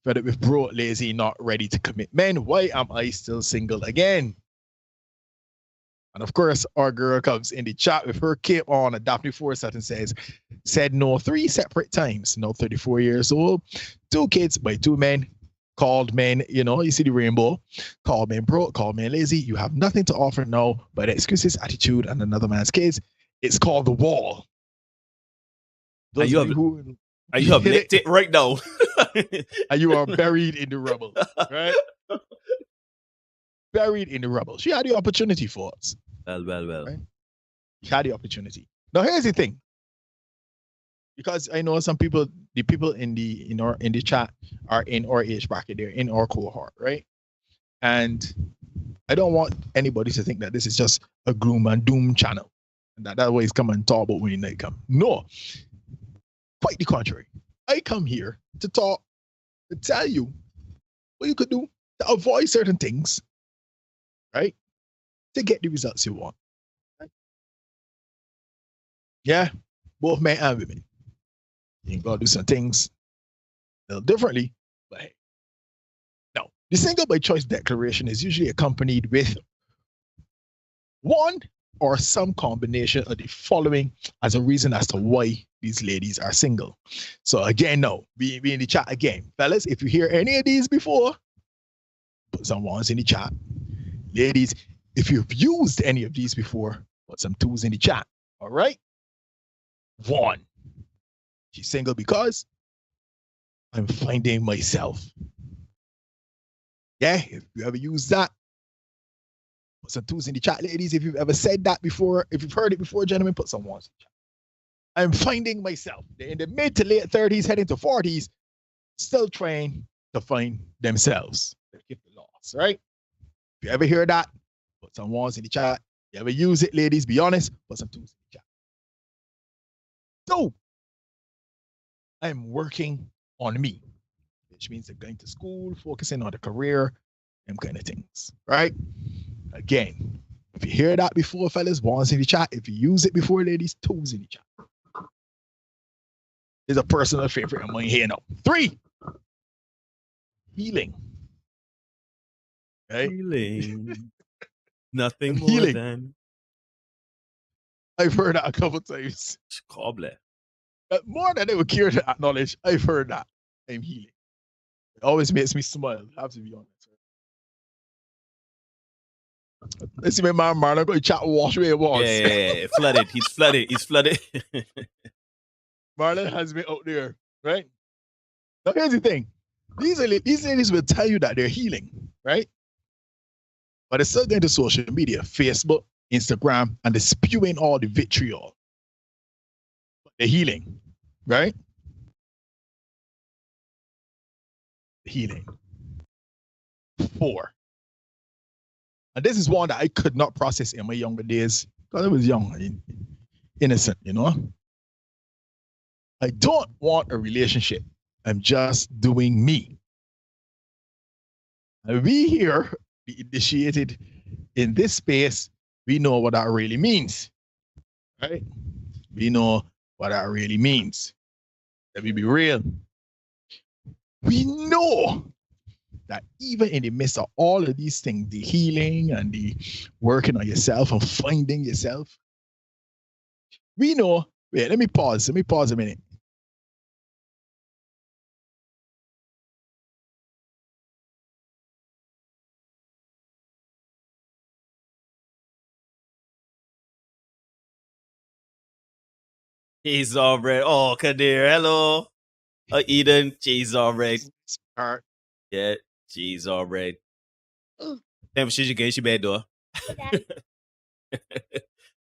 Fed up with broke, lazy, not ready to commit men. Why am I still single again? And of course, our girl comes in the chat with her cape on, and Daphne Forsett and said no 3 separate times. No, 34 years old, 2 kids by 2 men, called men, you see the rainbow, called men broke, called men lazy. You have nothing to offer now but excuses, attitude, and another man's kids. It's called the wall. Are you have licked it right now? And you are buried in the rubble, right? Buried in the rubble. She had the opportunity for us. Well. Right? She had the opportunity. Now here's the thing. Because I know some people, the people in the chat are in our age bracket, they're in our cohort, right? And I don't want anybody to think that this is just a gloom and doom channel. And that always come and talk about when the night come. No. Quite the contrary. I come here to talk, to tell you what you could do to avoid certain things right? To get the results you want. Right? Yeah, both men and women. You gotta do some things a little differently, but hey. Now, the single by choice declaration is usually accompanied with one or some combination of the following as a reason as to why these ladies are single. So again, no, be in the chat again. Fellas, if you hear any of these before, put some ones in the chat. Ladies, if you've used any of these before, put some twos in the chat. All right? One, she's single because I'm finding myself. Yeah, if you ever use that, put some twos in the chat. Ladies, if you've ever said that before, if you've heard it before, gentlemen, put some ones in the chat. I'm finding myself. They're in the mid to late 30s, heading to 40s, still trying to find themselves. They the loss, right? If you ever hear that, put some ones in the chat. You ever use it, ladies, be honest, put some twos in the chat. So, I'm working on me, which means they're going to school, focusing on the career, them kind of things, right? Again, if you hear that before, fellas, ones in the chat. If you use it before, ladies, twos in the chat. Is a personal favorite of mine here now. 3, healing. Right? Healing. Nothing more healing. than. I've heard that a couple times. Cobbler. More than they would care to acknowledge, I've heard that. I'm healing. It always makes me smile. I have to be honest. Let's see my man Marlon go chat wash away once. Yeah. Flooded. He's flooded. Marlon has me out there, right? Now here's the thing. These ladies will tell you that they're healing, right? But they're still going to social media, Facebook, Instagram, and they're spewing all the vitriol. But they're healing, right? Healing. 4. And this is one that I could not process in my younger days because I was young and innocent, you know? I don't want a relationship. I'm just doing me. And we here, the initiated in this space, we know what that really means, right? We know what that really means. Let me be real. We know that even in the midst of all of these things, the healing and the working on yourself and finding yourself, we know, wait, let me pause a minute. Cheese all bread. Oh, Kadir, hello. Eden, cheese all bread. Yeah, cheese all bread. Damn, she's getting she bed door. Let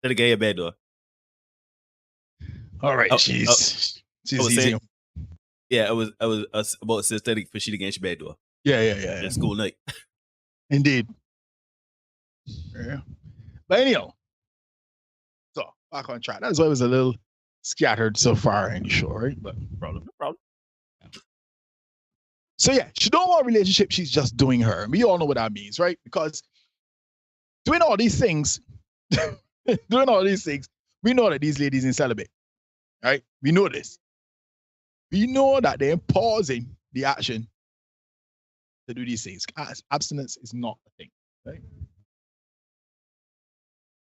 her get your bed door. All right, she's easy. Saying, yeah, I was about synthetic for she to get your bed door. Yeah. School night. Indeed. Yeah. But anyhow, so back on track. That's why it was a little scattered so far in the show, right? But no problem. So yeah, she don't want a relationship, she's just doing her. We all know what that means, right? Because doing all these things, we know that these ladies in celibate, right? We know this. We know that they're pausing the action to do these things. Abstinence is not a thing, right?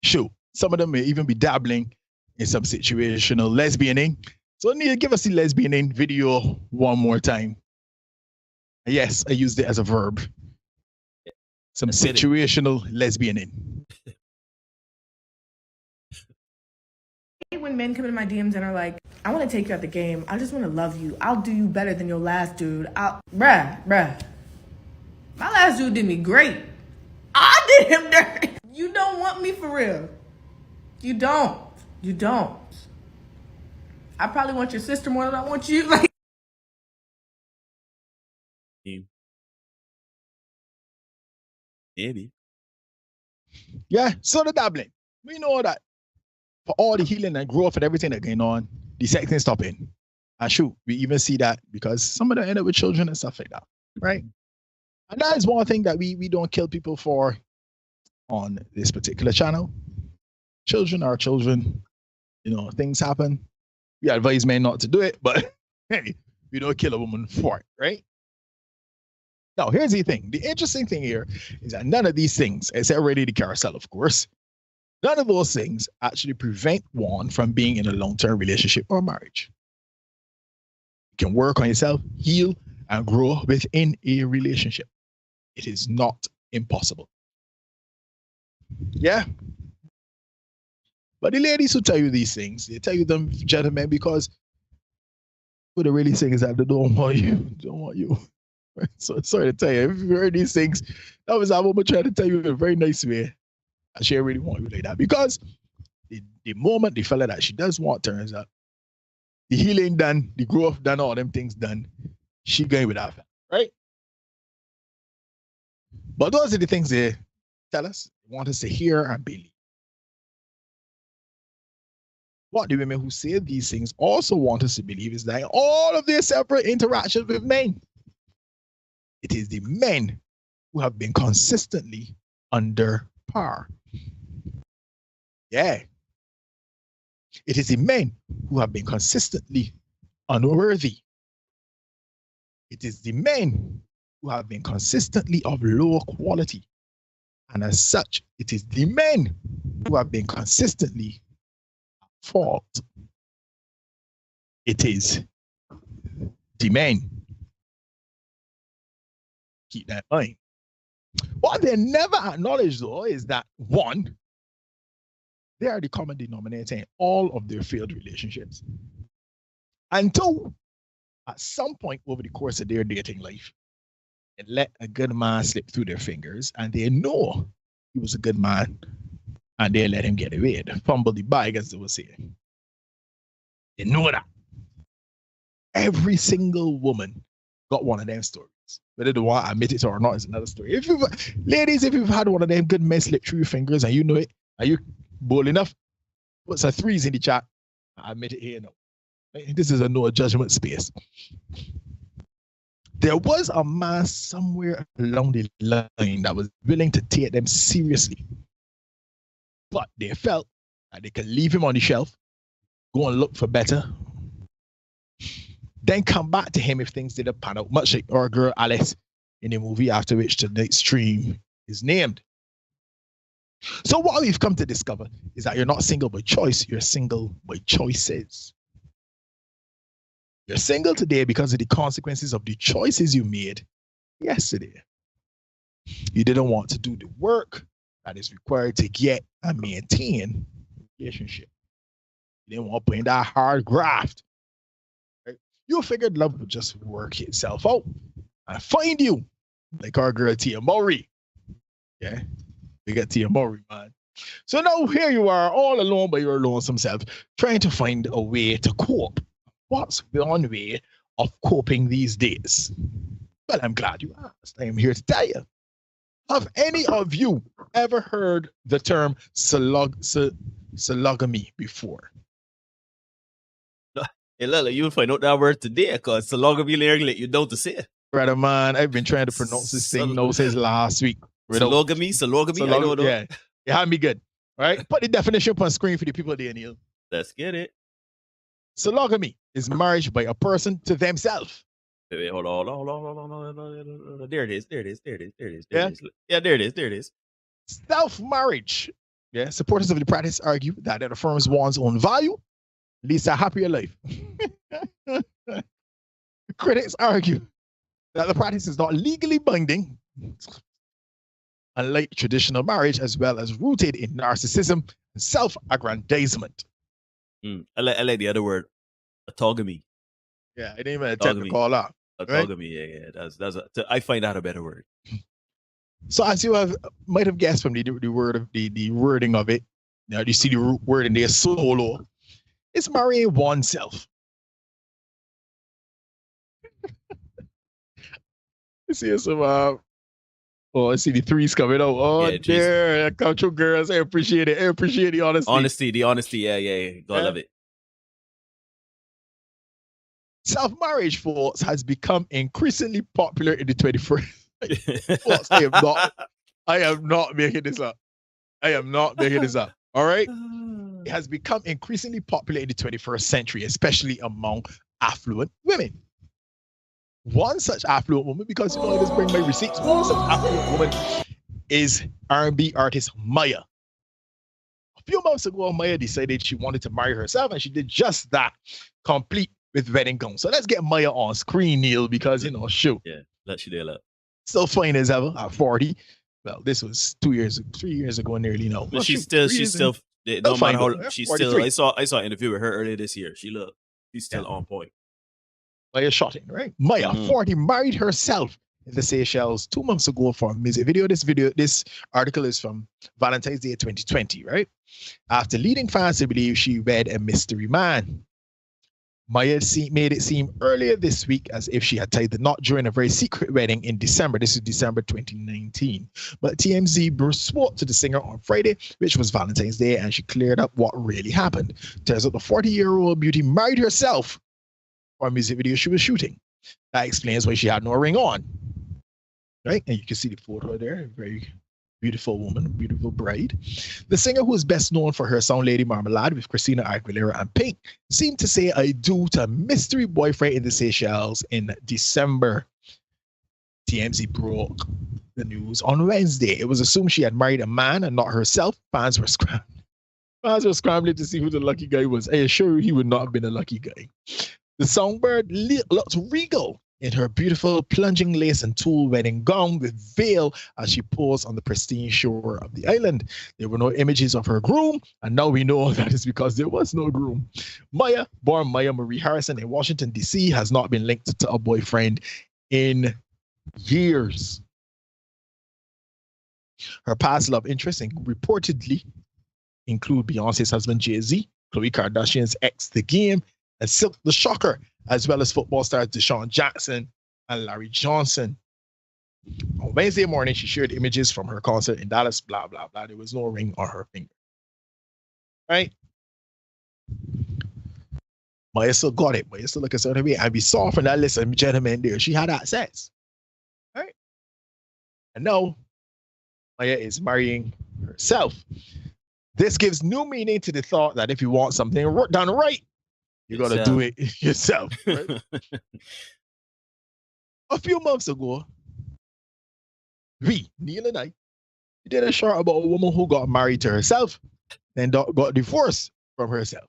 Sure, some of them may even be dabbling in some situational lesbianing. So Neil, give us the lesbianing video one more time. Yes, I used it as a verb. Some situational lesbianing. When men come in my DMs and are like, I want to take you out the game. I just want to love you. I'll do you better than your last dude. Bruh. My last dude did me great. I did him dirty. You don't want me for real. You don't. I probably want your sister more than I want you. Like, maybe. Yeah, so the dabbling. We know that for all the healing and growth and everything that's going on, the sex ain't stopping. And shoot, we even see that because some of them end up with children and stuff like that, right? And that is one thing that we don't kill people for on this particular channel. Children are children. Things happen. We advise men not to do it, but hey, we don't kill a woman for it, right? Now, here's the thing. The interesting thing here is that none of these things, except already the carousel, of course, none of those things actually prevent one from being in a long-term relationship or marriage. You can work on yourself, heal, and grow within a relationship. It is not impossible. Yeah? But the ladies who tell you these things, they tell you them, gentlemen, because what they're really saying is that they don't want you. So sorry to tell you, if you heard these things, that was our woman trying to tell you in a very nice way. And she really want you like that. Because the moment the fella that she does want turns up, the healing done, the growth done, all them things done, she going with that fella, right? But those are the things they tell us, they want us to hear and believe. What the women who say these things also want us to believe is that all of their separate interactions with men, it is the men who have been consistently under par. Yeah. It is the men who have been consistently unworthy. It is the men who have been consistently of low quality. And as such, it is the men who have been consistently fault. It is the men. Keep that in mind. What they never acknowledge, though, is that one, they are the common denominator in all of their failed relationships. And two, at some point over the course of their dating life, they let a good man slip through their fingers, and they know he was a good man, and they let him get away. They fumble the bag, as they were saying. They know that. Every single woman got one of them stories. Whether they want to admit it or not is another story. Ladies, if you've had one of them good men slip through your fingers and you know it, are you bold enough? Put some threes in the chat. I admit it here now. This is a no judgment space. There was a man somewhere along the line that was willing to take them seriously. But they felt that they could leave him on the shelf, go and look for better, then come back to him if things didn't pan out, much like our girl Alice in the movie after which tonight's stream is named. So what we've come to discover is that you're not single by choice, you're single by choices. You're single today because of the consequences of the choices you made yesterday. You didn't want to do the work that is required to get and maintain a relationship. You didn't want to put in that hard graft. Right? You figured love would just work itself out and find you, like our girl Tia Mowry. Yeah, we got Tia Mowry, man. So now here you are, all alone by your lonesome self, trying to find a way to cope. What's one way of coping these days? Well, I'm glad you asked. I am here to tell you. Have any of you ever heard the term sologamy before? Hey, Lila, you'll find out that word today because sologamy literally let you know to say it. Brother, man, I've been trying to pronounce this thing now since last week. Sologamy, I don't know. Yeah, it had me good. All right, put the definition up on screen for the people there, Neil. Let's get it. Sologamy is marriage by a person to themselves. Wait, hold on. There it is. Yeah, there it is. Self-marriage. Yeah, supporters of the practice argue that it affirms one's own value, leads to a happier life. Critics argue that the practice is not legally binding, unlike traditional marriage, as well as rooted in narcissism and self-aggrandizement. I like the other word, autogamy. Yeah, I didn't even attempt to call out. Autogamy, right? Yeah. I find that a better word. So as you might have guessed from the wording of it, now you see the root word in there, solo. It's marrying oneself. You see some I see the threes coming out. Oh, yeah, there, cultural girls. I appreciate it. I appreciate the honesty. The honesty. Yeah. God love it. Self-marriage, folks, has become increasingly popular in the 21st. Folks, I am not making this up. I am not making this up. All right? It has become increasingly popular in the 21st century, especially among affluent women. One such affluent woman, because you know I just bring my receipts, one such affluent woman is R&B artist Maya. A few months ago, Maya decided she wanted to marry herself, and she did just that, complete with wedding gown. So let's get Maya on screen, Neil, because, you know, shoot. Yeah, let you do that. Still fine as ever at 40. Well, this was 3 years ago nearly now. But she's still, no matter how, she's 43. still, I saw an interview with her earlier this year. She's still on point. Maya shot in, right? Maya, 40, married herself in the Seychelles 2 months ago for a music video. This article is from Valentine's Day 2020, right? After leading fans to believe she wed a mystery man. Maya made it seem earlier this week as if she had tied the knot during a very secret wedding in December. This is December 2019. But TMZ spoke to the singer on Friday, which was Valentine's Day, and she cleared up what really happened. Turns out the 40-year-old beauty married herself for a music video she was shooting. That explains why she had no ring on. Right? And you can see the photo there. Very beautiful woman, beautiful bride. The singer, who is best known for her song Lady Marmalade with Christina Aguilera and Pink, seemed to say I do to a mystery boyfriend in the Seychelles in December. TMZ broke the news on Wednesday. It was assumed she had married a man and not herself. Fans were scrambling to see who the lucky guy was. I assure you he would not have been a lucky guy. The songbird looked regal in her beautiful plunging lace and tulle wedding gown with veil as she posed on the pristine shore of the island. There were no images of her groom, and now we know that is because there was no groom. Maya, born Maya Marie Harrison in Washington, D.C., has not been linked to a boyfriend in years. Her past love interests reportedly include Beyonce's husband Jay-Z, Khloe Kardashian's ex The Game, and Silk the Shocker, as well as football stars Deshaun Jackson and Larry Johnson. On Wednesday morning, she shared images from her concert in Dallas, blah, blah, blah. There was no ring on her finger. Right? Maya still got it. Maya still look a certain way. And we saw from that list of gentlemen there, she had access. Right? And now, Maya is marrying herself. This gives new meaning to the thought that if you want something done right, you got to do it yourself. Right? A few months ago, Neil and I, did a short about a woman who got married to herself and got divorced from herself.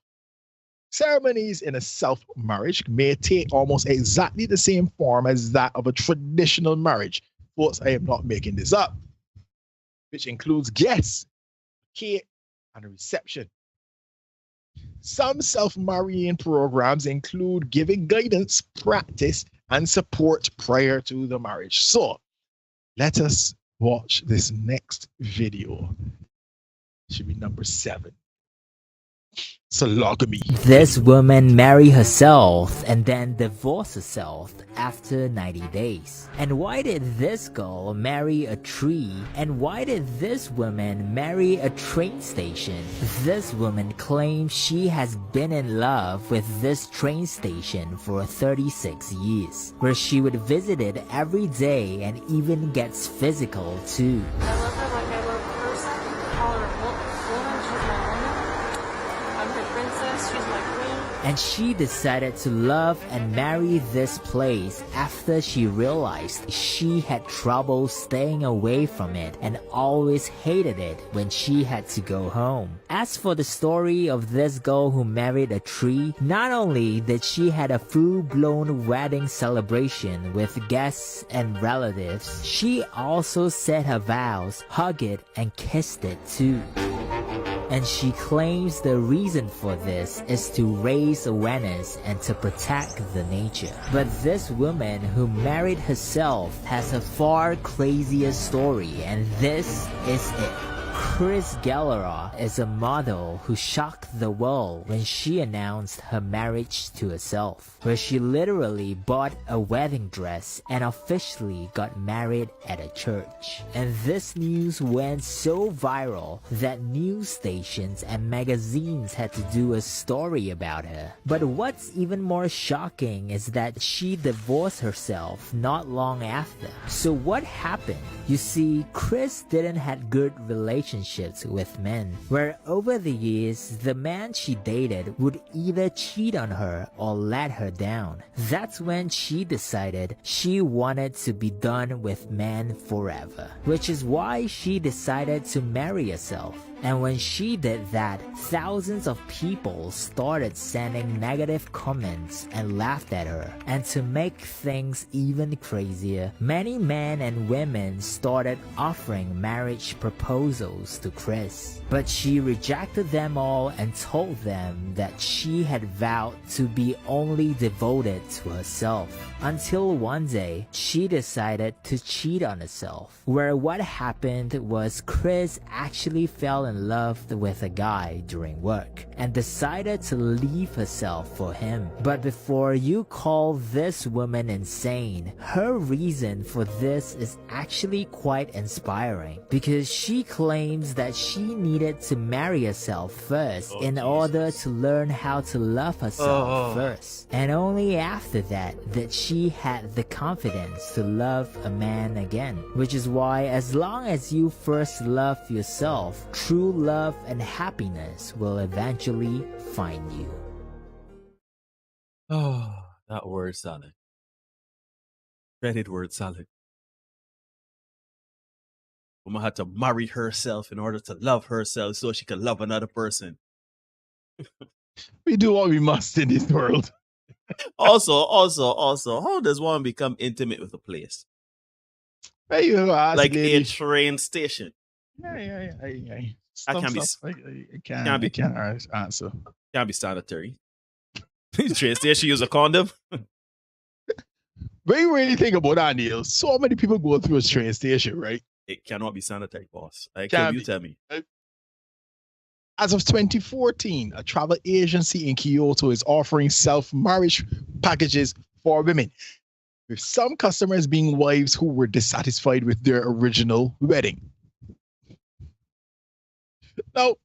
Ceremonies in a self-marriage may take almost exactly the same form as that of a traditional marriage. Folks, I am not making this up. Which includes guests, cake, and a reception. Some self-marrying programs include giving guidance, practice, and support prior to the marriage. So, let us watch this next video. It should be number 7. Sologamy. This woman married herself and then divorced herself after 90 days. And why did this girl marry a tree? And why did this woman marry a train station? This woman claims she has been in love with this train station for 36 years, where she would visit it every day and even gets physical too. I love her like I love her. Call her woman, she's my woman. I'm her princess, she's my queen. And she decided to love and marry this place after she realized she had trouble staying away from it and always hated it when she had to go home. As for the story of this girl who married a tree, not only did she had a full-blown wedding celebration with guests and relatives, she also said her vows, hugged it, and kissed it too. And she claims the reason for this is to raise awareness and to protect the nature. But this woman who married herself has a far crazier story, and this is it. Chris Gallera is a model who shocked the world when she announced her marriage to herself, where she literally bought a wedding dress and officially got married at a church. And this news went so viral that news stations and magazines had to do a story about her. But what's even more shocking is that she divorced herself not long after. So what happened? You see, Chris didn't have good relationship relationships with men, where over the years, the man she dated would either cheat on her or let her down. That's when she decided she wanted to be done with men forever, which is why she decided to marry herself. And when she did that, thousands of people started sending negative comments and laughed at her. And to make things even crazier, many men and women started offering marriage proposals to Chris. But she rejected them all and told them that she had vowed to be only devoted to herself. Until one day, she decided to cheat on herself, where what happened was Chris actually fell in love with a guy during work and decided to leave herself for him. But before you call this woman insane, her reason for this is actually quite inspiring, because she claims that she needed to marry herself first in order to learn how to love herself first, and only after that she had the confidence to love a man again. Which is why, as long as you first love yourself, true love and happiness will eventually find you. Oh, that word salad. Dreaded word salad. Woman had to marry herself in order to love herself so she could love another person. We do what we must in this world. Also, how does one become intimate with a place? Hey, you know, like lady. a train station. Yeah. That can be. I can't answer. Can't be sanitary. Train station use a condom. When you really think about that, Neil, so many people go through a train station, right? It cannot be sanitary, boss. Can you tell me? As of 2014, a travel agency in Kyoto is offering self-marriage packages for women, with some customers being wives who were dissatisfied with their original wedding. Now,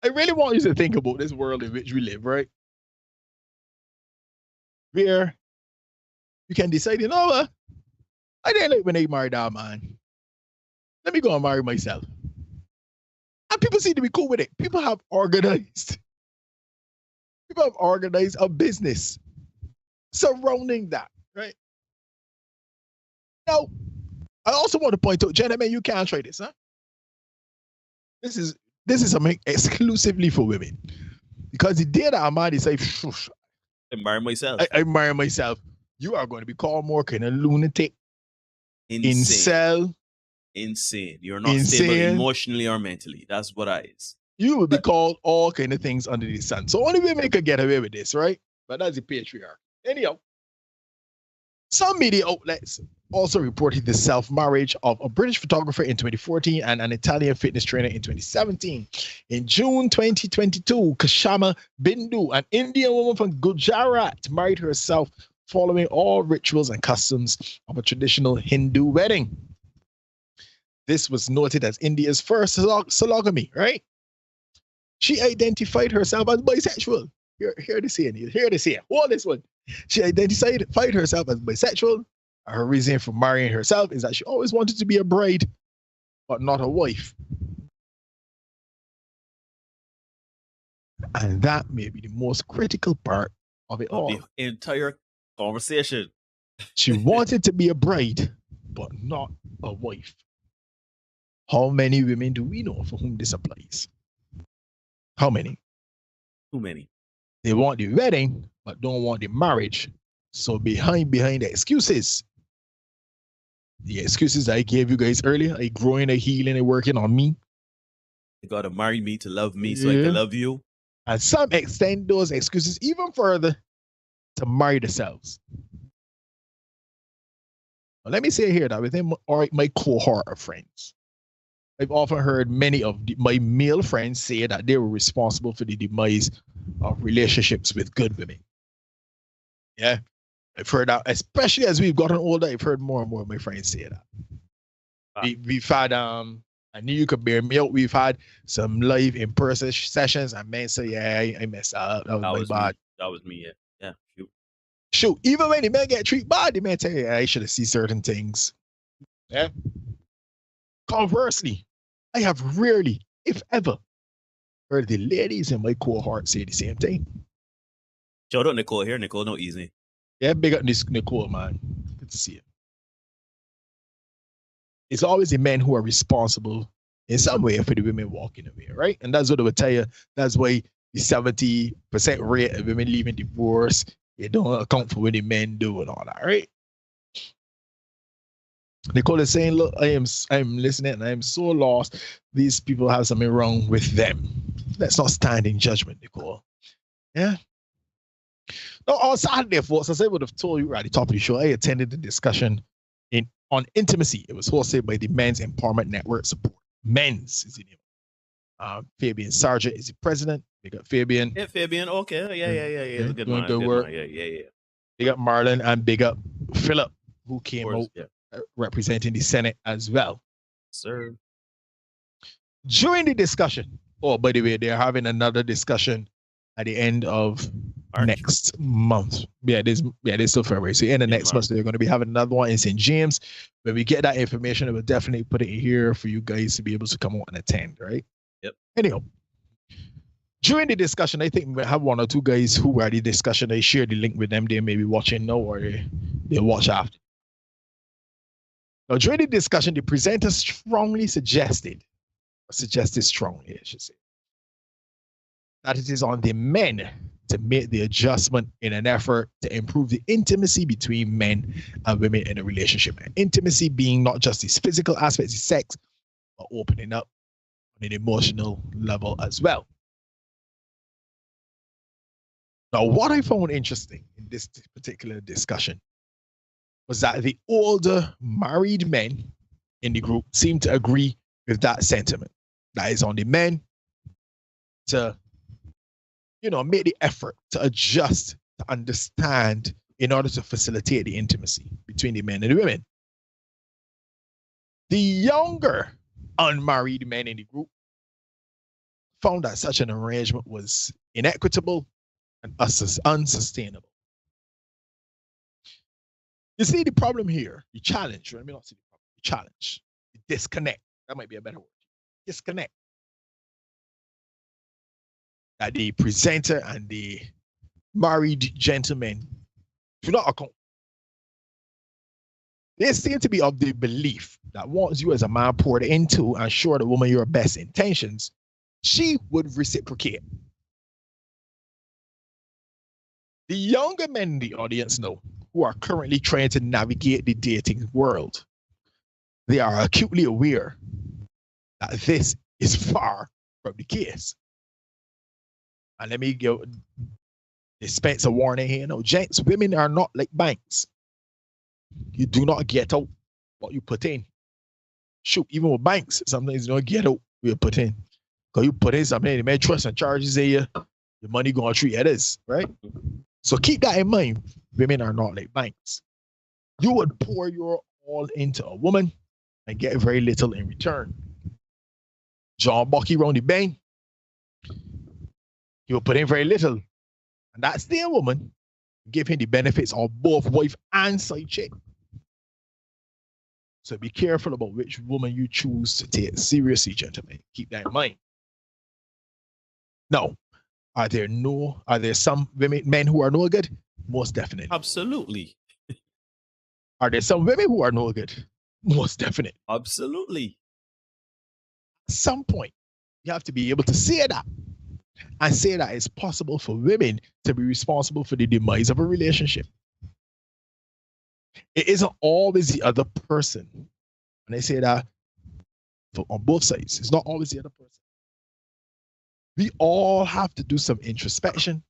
I really want you to think about this world in which we live, right? Where you can decide, you know what? I didn't like when they married that man. Let me go and marry myself. And people seem to be cool with it. People have organized a business surrounding that, right? Now, I also want to point out, gentlemen, you can't try this, huh? This is something exclusively for women. Because the day that a man is like, I marry myself. I marry myself, you are going to be called more kind of lunatic, insane. You're not stable emotionally or mentally. That's what I is. You will be called all kind of things under the sun. So only women could get away with this, right? But that's the patriarchy. Anyhow, some media outlets also reported the self-marriage of a British photographer in 2014 and an Italian fitness trainer in 2017. In June 2022, Kashama Bindu, an Indian woman from Gujarat, married herself following all rituals and customs of a traditional Hindu wedding. This was noted as India's first sologamy, right? She identified herself as bisexual. Hear this here, Neil. Hear this here. Hold this one. She identified herself as bisexual. Her reason for marrying herself is that she always wanted to be a bride, but not a wife. And that may be the most critical part of it all. The entire conversation. She wanted to be a bride, but not a wife. How many women do we know for whom this applies? How many? Too many. They want the wedding, but don't want the marriage. So behind the excuses that I gave you guys earlier, I growing, I healing, I working on me. You gotta marry me to love me so I can love you. And some extend those excuses even further to marry themselves. Now, let me say here that within my cohort of friends, I've often heard many of my male friends say that they were responsible for the demise of relationships with good women. Yeah, I've heard that, especially as we've gotten older, I've heard more and more of my friends say that. We've had, I knew you could bear me out, we've had some live in-person sessions and men say, yeah, I messed up, that was my bad. That was me, yeah. Shoot, even when the men get treated bad, the men tell you, I should have seen certain things. Yeah. Conversely, I have rarely, if ever, heard the ladies in my cohort say the same thing. Shout out Nicole here. Nicole, no easy. Yeah, big up this Nicole, man. Good to see you. It's always the men who are responsible in some way for the women walking away, right? And that's what they would tell you. That's why the 70% rate of women leaving divorce, they don't account for what the men do and all that, right? Nicole is saying, look, I'm listening and I'm so lost. These people have something wrong with them. Let's not stand in judgment, Nicole. Yeah. No, on Saturday, folks, as I would have told you right at the top of the show, I attended the discussion on intimacy. It was hosted by the Men's Empowerment Network Support. Men's is the name. Fabian Sargent is the president. They got Fabian. Yeah, Fabian. Okay. Yeah. He's a good man. Good work. Yeah. They got Marlon and big up Philip, who came out representing the Senate as well. Sir. During the discussion, oh, by the way, they're having another discussion at the end of next month. Yeah, this still February. So in the next month, they're going to be having another one in St. James. When we get that information, I will definitely put it here for you guys to be able to come out and attend, right? Yep. Anyhow, during the discussion, I think we have one or two guys who were at the discussion. I shared the link with them. They may be watching now or they'll watch after. Now, during the discussion, the presenter suggested strongly, I should say, that it is on the men to make the adjustment in an effort to improve the intimacy between men and women in a relationship. And intimacy being not just these physical aspects of sex, but opening up on an emotional level as well. Now, what I found interesting in this particular discussion was that the older married men in the group seemed to agree with that sentiment. That is on the men to, make the effort to adjust, to understand in order to facilitate the intimacy between the men and the women. The younger unmarried men in the group found that such an arrangement was inequitable and unsustainable. You see the problem here, the challenge, right? I mean, not see the problem, the challenge, the disconnect. That might be a better word. Disconnect. That the presenter and the married gentlemen do not account. They seem to be of the belief that once you as a man poured into and show the woman your best intentions, she would reciprocate. The younger men in the audience know, who are currently trying to navigate the dating world, they are acutely aware that this is far from the case. And let me dispense a warning here. No, gents, women are not like banks. You do not get out what you put in. Shoot, even with banks, sometimes you don't get out what you put in. Because you put in something, they may trust and charges your money going to treat others, right? So keep that in mind. Women are not like banks. You would pour your all into a woman and get very little in return. John Bucky round the bang, he will put in very little. And that same woman give him the benefits of both wife and side chick. So be careful about which woman you choose to take seriously, gentlemen. Keep that in mind. Now, are there some men who are no good? Most definitely. Absolutely. Are there some women who are no good? Most definitely. Absolutely. At some point, you have to be able to say that and say that it's possible for women to be responsible for the demise of a relationship. It isn't always the other person. And I say that on both sides. It's not always the other person. We all have to do some introspection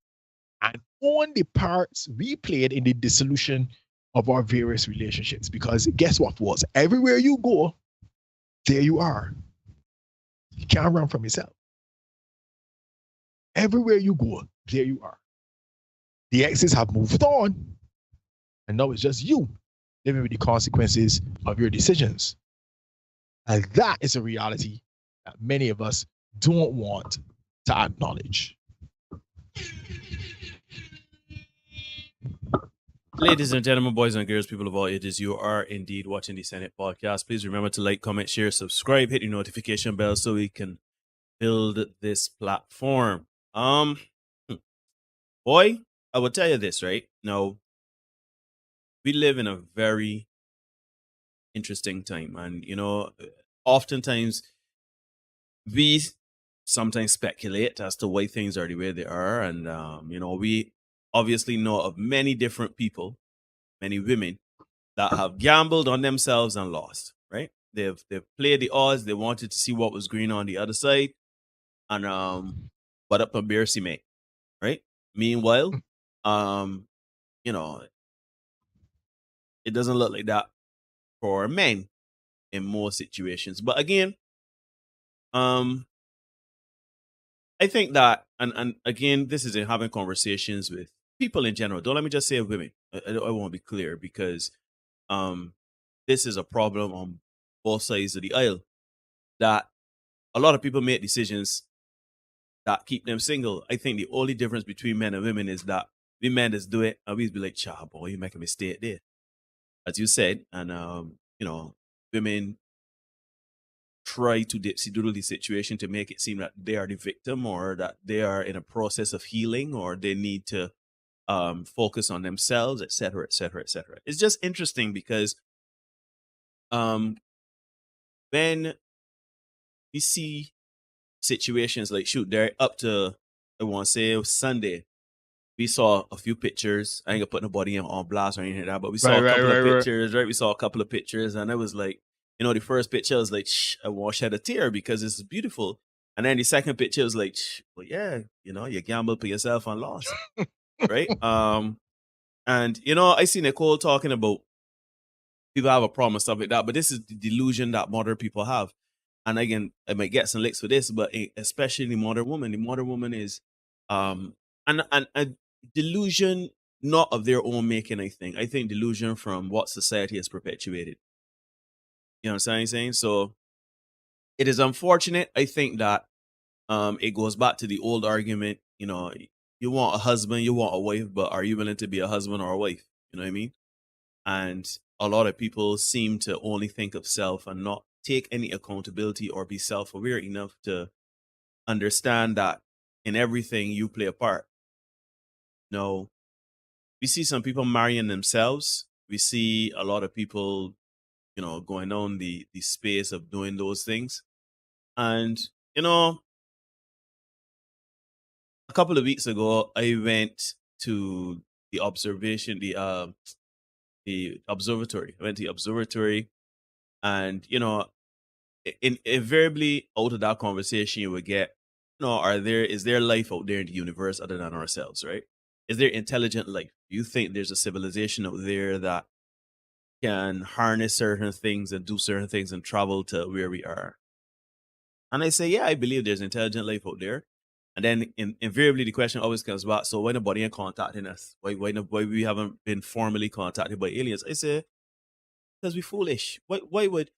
and own the parts we played in the dissolution of our various relationships. Because guess what, folks? Everywhere you go, there you are. You can't run from yourself. Everywhere you go, there you are. The exes have moved on, and now it's just you living with the consequences of your decisions. And that is a reality that many of us don't want to acknowledge. Ladies and gentlemen, boys and girls, people of all ages, you are indeed watching the Senate podcast. Please remember to like, comment, share, subscribe, hit the notification bell so we can build this platform. Boy, I will tell you this, right? Now, we live in a very interesting time, and oftentimes we sometimes speculate as to why things are the way they are, and we obviously know of many different people, many women that have gambled on themselves and lost, right? They've played the odds. They wanted to see what was green on the other side, and but up a bear cement, right? Meanwhile, you know, it doesn't look like that for men in most situations. But again, I think that, and again, this is in having conversations with people in general. Don't let me just say women. I want to be clear because this is a problem on both sides of the aisle, that a lot of people make decisions that keep them single. I think the only difference between men and women is that we men just do it and we be like, "Cha boy, you make a mistake there," as you said, and women try to dipsy doodle the situation to make it seem that they are the victim or that they are in a process of healing or they need to focus on themselves, etc., etc., etc. It's just interesting because when you see situations like, shoot, they're up to, I want to say Sunday, we saw a few pictures. I ain't gonna put nobody on blast or anything like that, but we saw a couple of pictures, right? We saw a couple of pictures, and it was like, the first picture was like, I won't shed a tear because it's beautiful. And then the second picture was like, well, yeah, you gambled for yourself and lost, right? And I see Nicole talking about people have a problem and stuff like that, but this is the delusion that modern people have. And again, I might get some licks for this, but especially the modern woman. The modern woman is and a delusion not of their own making, I think. I think delusion from what society has perpetuated. You know what I'm saying? So it is unfortunate. I think that it goes back to the old argument, you want a husband, you want a wife, but are you willing to be a husband or a wife? You know what I mean? And a lot of people seem to only think of self and not take any accountability or be self-aware enough to understand that in everything you play a part. No, we see some people marrying themselves. We see a lot of people, going on the space of doing those things. And, a couple of weeks ago, I went to the observatory. I went to the observatory, and, invariably out of that conversation, you would get, is there life out there in the universe other than ourselves, right? Is there intelligent life? Do you think there's a civilization out there that can harness certain things and do certain things and travel to where we are? And I say, yeah, I believe there's intelligent life out there. And then invariably the question always comes back, so why nobody ain't contacting us? Why we haven't been formally contacted by aliens? I say, because we're foolish. Why would,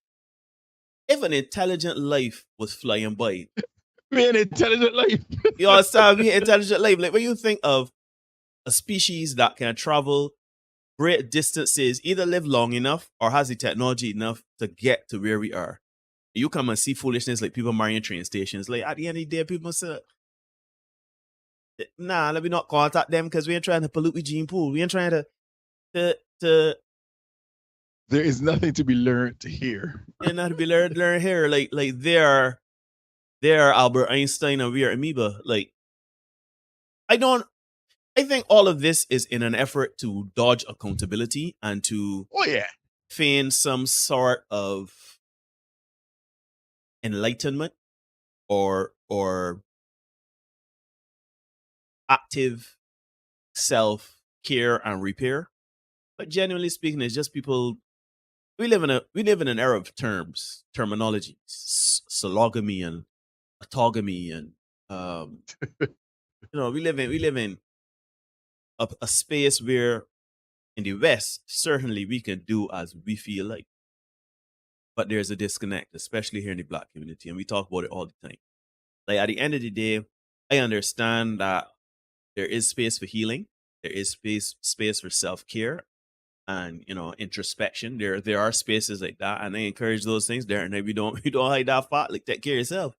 if an intelligent life was flying by, we an intelligent life. You understand? We an intelligent life. Like when you think of a species that can travel great distances, either live long enough or has the technology enough to get to where we are. You come and see foolishness like people marrying train stations. Like at the end of the day, people say, nah, let me not contact them because we ain't trying to pollute the gene pool. We ain't trying to There is nothing to be learned here. There's nothing to be learned here. Like they're Albert Einstein and we are amoeba. Like I think all of this is in an effort to dodge accountability and to feign some sort of enlightenment or active self-care and repair. But genuinely speaking, it's just people. We live in an era of terminology, sologamy and autogamy, and we live in a space where in the West, certainly we can do as we feel like. But there's a disconnect, especially here in the Black community, and we talk about it all the time. Like at the end of the day, I understand that there is space for healing. There is space for self-care and, you know, introspection. There are spaces like that, and I encourage those things there. And if you don't hide that fact, like, take care of yourself,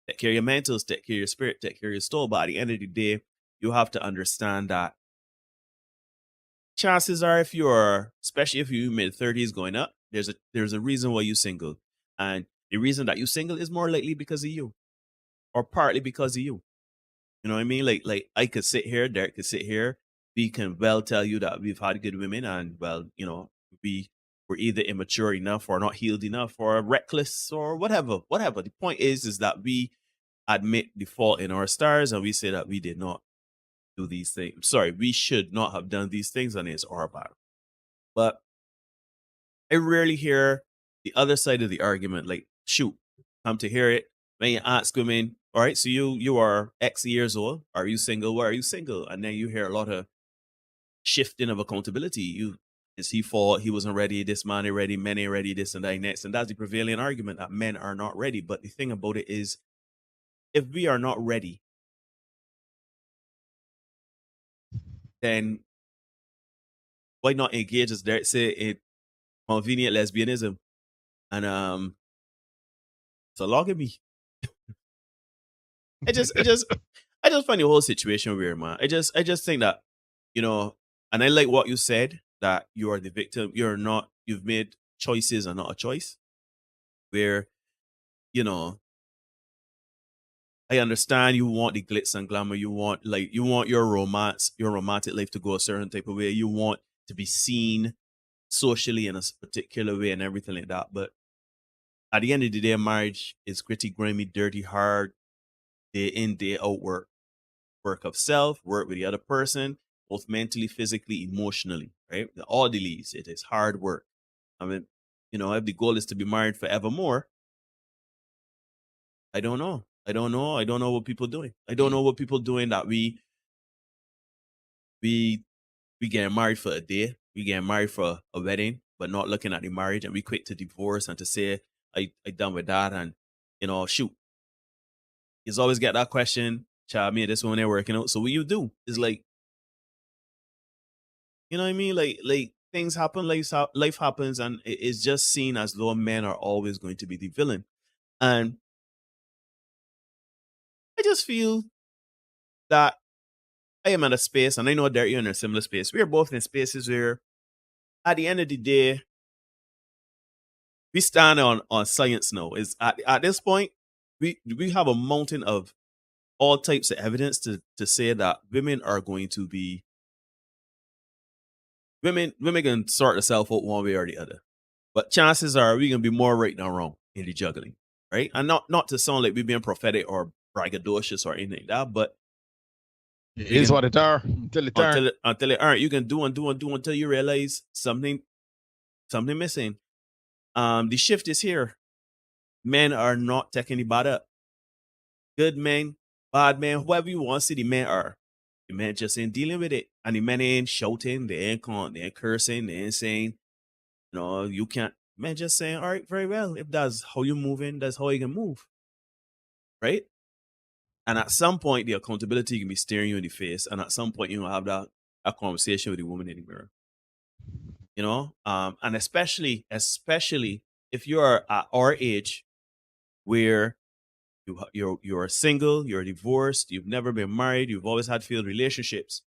take care of your mentals, take care of your spirit, take care of your soul. But at the end of the day, you have to understand that chances are, if you're, especially if you're mid-30s going up, there's a reason why you're single. And the reason that you're single is more likely because of you, or partly because of you. You know what I mean? Like I could sit here, Derek could sit here. We can well tell you that we've had good women, and, well, you know, we're either immature enough or not healed enough or reckless or whatever. Whatever. The point is that we admit the fault in our stars, and we say that we did not do these things. Sorry, we should not have done these things, and it's our bad. But I rarely hear the other side of the argument. Like, shoot, come to hear it when you ask women, all right, so you are X years old. Are you single? Why are you single? And then you hear a lot of shifting of accountability. Is he fault? He wasn't ready. This man ain't ready. Men ain't ready. This and that next. And that's the prevailing argument, that men are not ready. But the thing about it is, if we are not ready, then why not engage, as Derek said, in convenient lesbianism? And so log at me. I just find the whole situation weird, man. I just think that, you know, and I like what you said, that you are the victim. You've made choices and not a choice. Where, you know, I understand you want the glitz and glamour. You want your romantic life to go a certain type of way. You want to be seen socially in a particular way and everything like that. But at the end of the day, marriage is gritty, grimy, dirty, hard, day in, day out work of self, work with the other person, both mentally, physically, emotionally, right? All the leads. It is hard work. I mean, you know, if the goal is to be married forevermore, I don't know. I don't know what people doing. I don't know what people doing that we getting married for a day. We getting married for a wedding, but not looking at the marriage, and we quick to divorce and to say, I done with that. And, you know, shoot. You always get that question, child, me and this woman ain't working out. So what you do is, like, you know what I mean? Like things happen, life happens, and it's just seen as though men are always going to be the villain. And I just feel that I am at a space, and I know that you're in a similar space. We are both in spaces where, at the end of the day, we stand on science now. Is at this point, we have a mountain of all types of evidence to say that women are going to be women can sort themselves out one way or the other. But chances are we're gonna be more right than wrong in the juggling, right? And not to sound like we're being prophetic or braggadocious or anything like that, but it is what it are until it aren't. Until it aren't. You can do until you realize something missing. The shift is here. Men are not taking the bad up. Good men, bad men, whoever you want to see the men are. The men just ain't dealing with it. And the men ain't shouting, they ain't cursing, they ain't saying, no, you can't. Men just saying, all right, very well. If that's how you're moving, that's how you can move. Right? And at some point, the accountability can be staring you in the face. And at some point, you'll have that conversation with the woman in the mirror. You know? And especially if you're at our age, where you're single, you're divorced, you've never been married, you've always had failed relationships.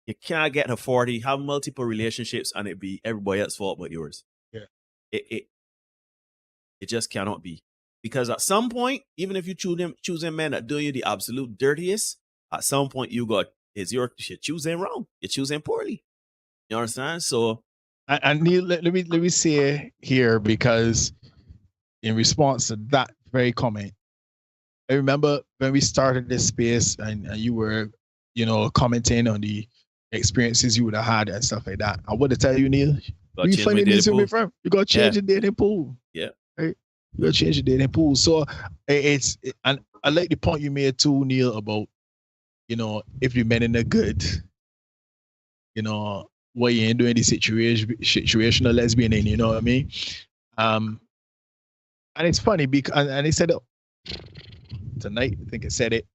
You can't get to 40, have multiple relationships, and it be everybody else's fault but yours. Yeah. It just cannot be. Because at some point, even if you choosing men that do you the absolute dirtiest, at some point you're choosing wrong. You're choosing poorly. You understand? So, and Neil, let me say here, because in response to that very comment, I remember when we started this space and you were, you know, commenting on the experiences you would have had and stuff like that. I want to tell you, Neil, you finding this with me, friend. You got to change the dating pool. Yeah. Right? You got to change the dating pool. So and I like the point you made too, Neil, about, you know, if the men in a good, you know, what you ain't doing the situational lesbian in, you know what I mean? And it's funny because, and they said it tonight, I think I said it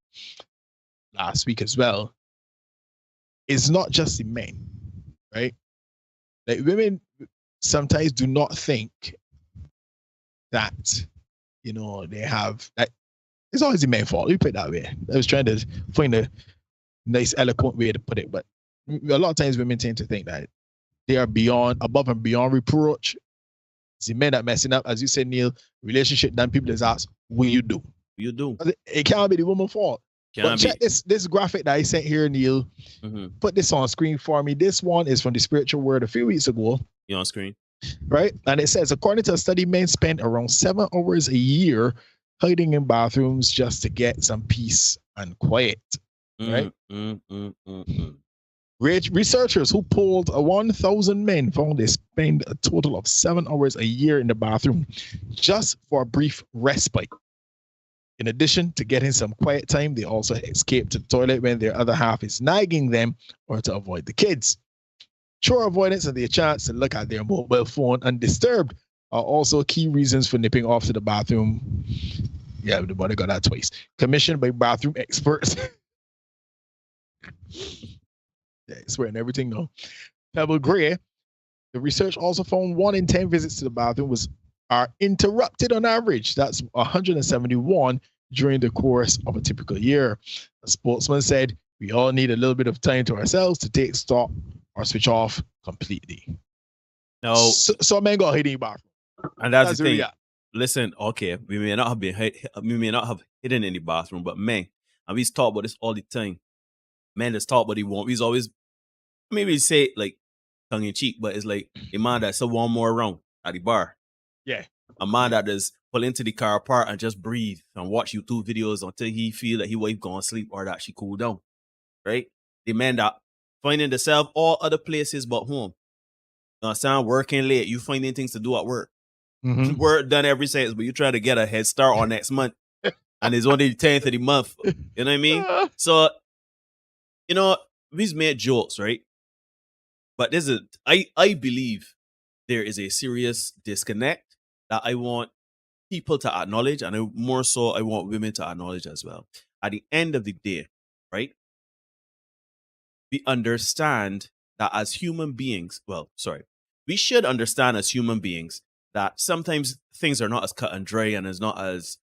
last week as well. it's not just the men, right? Like women sometimes do not think that, you know, they have like it's always the men's fault. You put it that way. I was trying to find a nice, eloquent way to put it, but a lot of times women tend to think that they are above and beyond reproach. It's the men that messing up, as you said, Neil. Relationship, then people just ask, "What you do?" You do. It can't be the woman's fault. But check this graphic that I sent here, Neil. Put this on screen for me. This one is from the Spiritual Word a few weeks ago. You on screen? Right, and it says, according to a study, men spend around 7 hours a year hiding in bathrooms just to get some peace and quiet. Right. Researchers who polled 1,000 men found they spend a total of 7 hours a year in the bathroom just for a brief respite. In addition to getting some quiet time, they also escape to the toilet when their other half is nagging them or to avoid the kids. Chore avoidance and the chance to look at their mobile phone undisturbed are also key reasons for nipping off to the bathroom. Yeah, the body got that twice. Commissioned by bathroom experts. Yeah, swearing everything though. Pebble Gray, the research also found 1 in 10 visits to the bathroom are interrupted on average. That's 171 during the course of a typical year. A spokesman said, we all need a little bit of time to ourselves to take stock or switch off completely. No. So men go hitting bathroom. And that's the thing. Listen, okay, we may not have hidden in the bathroom, but men, and we talk about this all the time. Men just talk about the want. We's always maybe say like tongue in cheek, but it's like a man that's one more round at the bar. Yeah. A man that just pull into the car apart and just breathe and watch YouTube videos until he feel that he wife gonna sleep or that she cool down. Right? The men that finding themselves all other places but home. You understand? Working late, you finding things to do at work. Work done every sentence, but you try to get a head start on next month. And it's only the 10th of the month. You know what I mean? So, you know, we've made jokes, right? But I believe there is a serious disconnect that I want people to acknowledge, and more so I want women to acknowledge as well. At the end of the day, right? We understand that as human beings, we should understand as human beings that sometimes things are not as cut and dry and is not as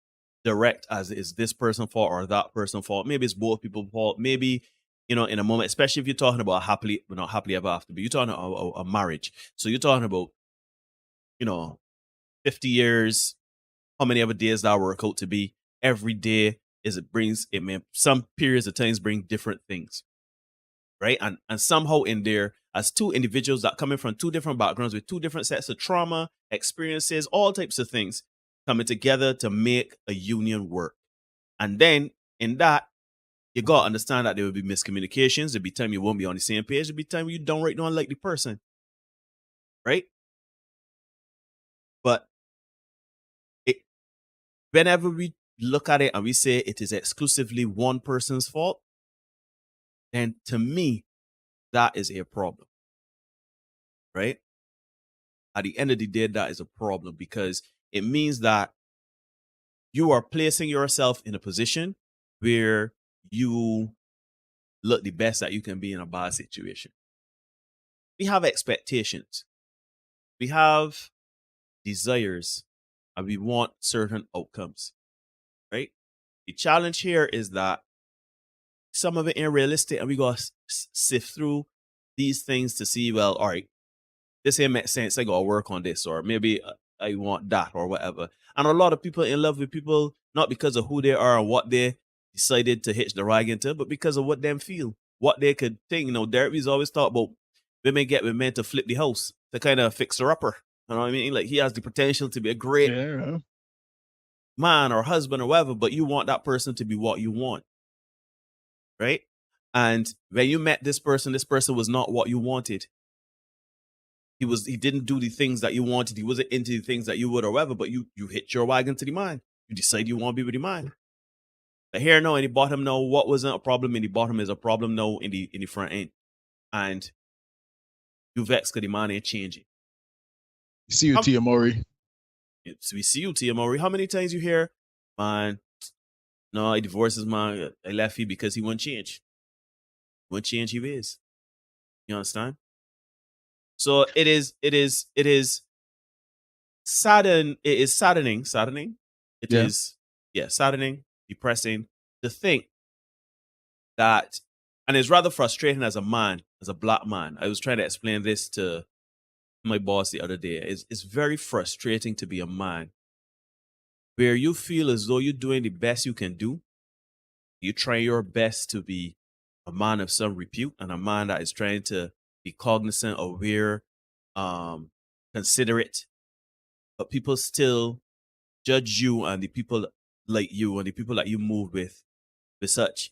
direct as is this person's fault or that person's fault. Maybe it's both people's fault. Maybe, you know, in a moment, especially if you're talking about not happily ever after, but you're talking about a marriage. So you're talking about, you know, 50 years, how many other days that work out to be. Every day some periods of times bring different things. Right. And somehow in there, as two individuals that coming from two different backgrounds with two different sets of trauma, experiences, all types of things coming together to make a union work. And then in that, you got to understand that there will be miscommunications. There'll be time you won't be on the same page. There'll be time you don't like the person. Right. But whenever we look at it and we say it is exclusively one person's fault, then to me, that is a problem. Right? At the end of the day, that is a problem because it means that you are placing yourself in a position where you look the best that you can be in a bad situation. We have expectations. We have desires and we want certain outcomes. Right? The challenge here is that some of it ain't realistic and we got to sift through these things to see, well, all right, this ain't make sense. I got to work on this, or maybe I want that or whatever. And a lot of people in love with people, not because of who they are and what they decided to hitch the ride into, but because of what them feel, what they could think. You know, Derby's always talked about women get with men to flip the house, to kind of fix her upper. You know what I mean? Like he has the potential to be a great man or husband or whatever, but you want that person to be what you want. Right? And when you met this person was not what you wanted. He didn't do the things that you wanted. He wasn't into the things that you would or whatever, but you hit your wagon to the mind. You decide you want to be with the mind. But here now in the bottom now, what wasn't a problem in the bottom is a problem now in the front end. And you vex because the man ain't changing. See you, Tia Murray. We see you, Tia Murray. How many times you hear, man, no, I divorced his man. I left him because he won't change. Won't change, he is. You understand? So it is saddening. It is saddening. It Yeah. is saddening, depressing to think that, and it's rather frustrating as a man, as a black man. I was trying to explain this to my boss the other day. It's very frustrating to be a man where you feel as though you're doing the best you can do. You try your best to be a man of some repute and a man that is trying to be cognizant, aware, considerate, but people still judge you and the people like you and the people that you move with such,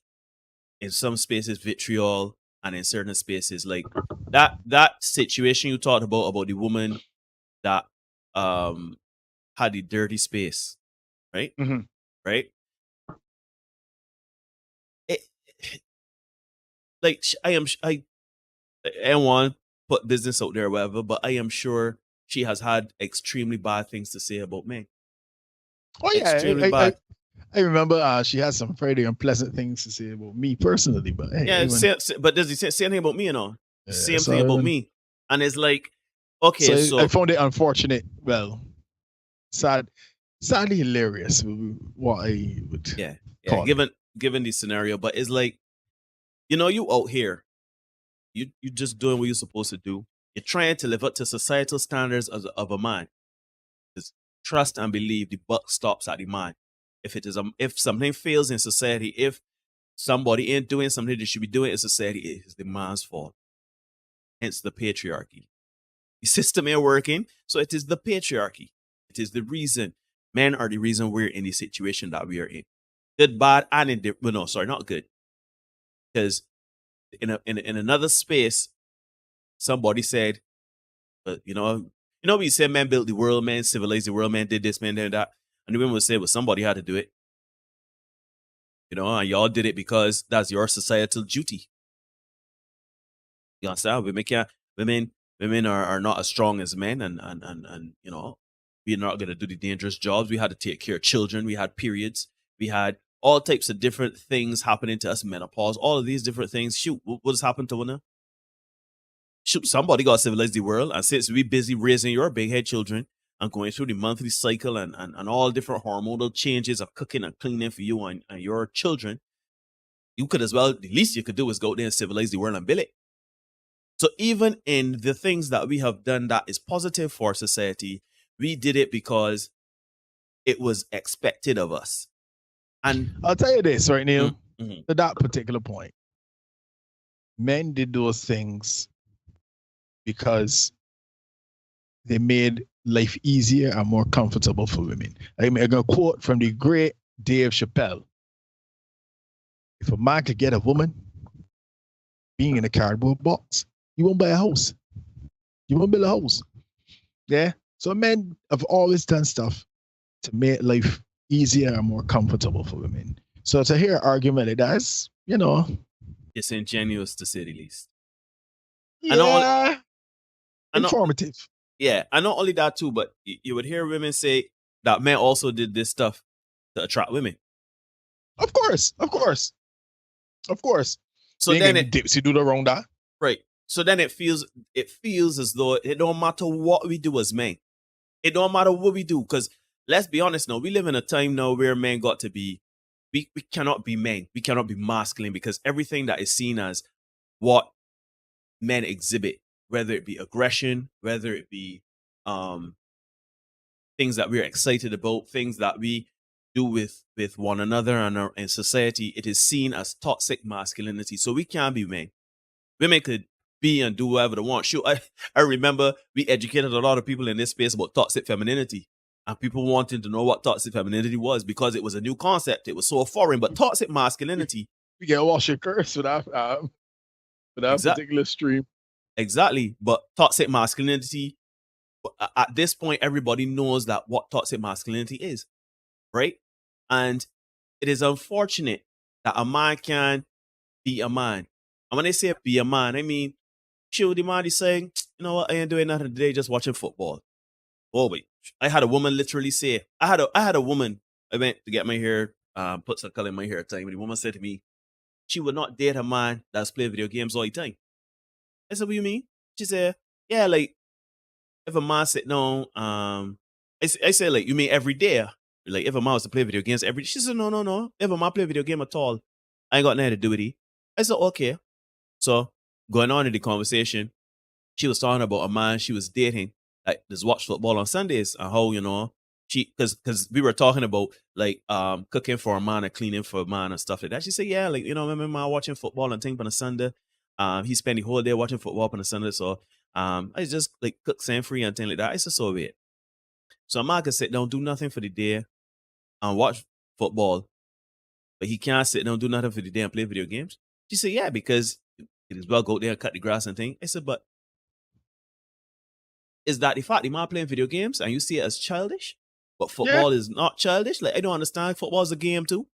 in some spaces, vitriol, and in certain spaces like that situation you talked about the woman that had the dirty space, right? Mm-hmm. Right? It, like I don't want to put business out there or whatever, but I am sure she has had extremely bad things to say about me. Oh yeah, extremely bad. I remember she has some pretty unpleasant things to say about me personally, but hey, yeah, but does he say anything about me, you know? Yeah, Same thing about me, and it's like, okay, so I found it unfortunate. Well, sadly hilarious. What I would call it. given the scenario, but it's like, you know, you out here, you just doing what you're supposed to do. You're trying to live up to societal standards of a man. Just trust and believe the buck stops at the man. If something fails in society, if somebody ain't doing something they should be doing in society, it is the man's fault. Hence the patriarchy. The system ain't working, so it is the patriarchy. It is the reason. Men are the reason we're in the situation that we are in. Good, bad, and indifferent. No, sorry, not good. Because in another space, somebody said, you know, we say men built the world, men civilized the world, men did this, men did that. And the women would say, well, somebody had to do it. You know, and y'all did it because that's your societal duty. You understand? Women are not as strong as men, and you know, we're not gonna do the dangerous jobs. We had to take care of children, we had periods, we had all types of different things happening to us, menopause, all of these different things. Shoot, what has happened to one? Shoot, somebody got to civilize the world, and since we busy raising your big head children and going through the monthly cycle and all different hormonal changes of cooking and cleaning for you and your children, you could as well, the least you could do is go there and civilize the world and build it. So even in the things that we have done that is positive for society, we did it because it was expected of us. And I'll tell you this, right, Neil, to that particular point. Men did those things because they made life easier and more comfortable for women. I'm going to quote from the great Dave Chappelle. If a man could get a woman being in a cardboard box, you won't buy a house. You won't build a house. Yeah? So men have always done stuff to make life easier and more comfortable for women. So to hear an argument like that is, you know, disingenuous to say the least. Yeah. Informative. Yeah. And not only that too, but you would hear women say that men also did this stuff to attract women. Of course. So then Dipsy do the wrong that. Right. So then it feels as though it don't matter what we do as men. It don't matter what we do, because let's be honest now, we live in a time now where men got to be, we cannot be men. We cannot be masculine, because everything that is seen as what men exhibit, whether it be aggression, whether it be things that we're excited about, things that we do with one another and in society, it is seen as toxic masculinity. So we can't be men. Women could be and do whatever they want. Sure, I remember we educated a lot of people in this space about toxic femininity, and people wanting to know what toxic femininity was because it was a new concept. It was so foreign. But toxic masculinity, we can wash your curse with that particular stream. Exactly. But toxic masculinity, at this point, everybody knows that what toxic masculinity is, right? And it is unfortunate that a man can be a man. And when they say be a man, I mean, sure, the man is saying, you know what, I ain't doing nothing today, just watching football. Oh wait, I had a woman literally say, I had a woman, I went to get my hair, put some color in my hair at the time, and the woman said to me, she would not date a man that's playing video games all the time. I said, what you mean? She said, yeah, like, if a man sit down, I said, like, you mean every day? Like, if a man was to play video games every day? She said, no. If a man play video game at all, I ain't got nothing to do with it. I said, okay. So, going on in the conversation, she was talking about a man she was dating, like, just watch football on Sundays, and how, you know, because we were talking about, like, cooking for a man and cleaning for a man and stuff like that. She said, yeah, like, you know, my man watching football and things on a Sunday. He spent the whole day watching football on a Sunday, so I just, like, cook sand free and things like that. I said, so weird. So a man can sit down, do nothing for the day, and watch football, but he can't sit down, do nothing for the day and play video games. She said, yeah, because it is well go out there and cut the grass and things. I said, but is that the fact the man playing video games and you see it as childish? But football is not childish? Like, I don't understand. Football is a game too.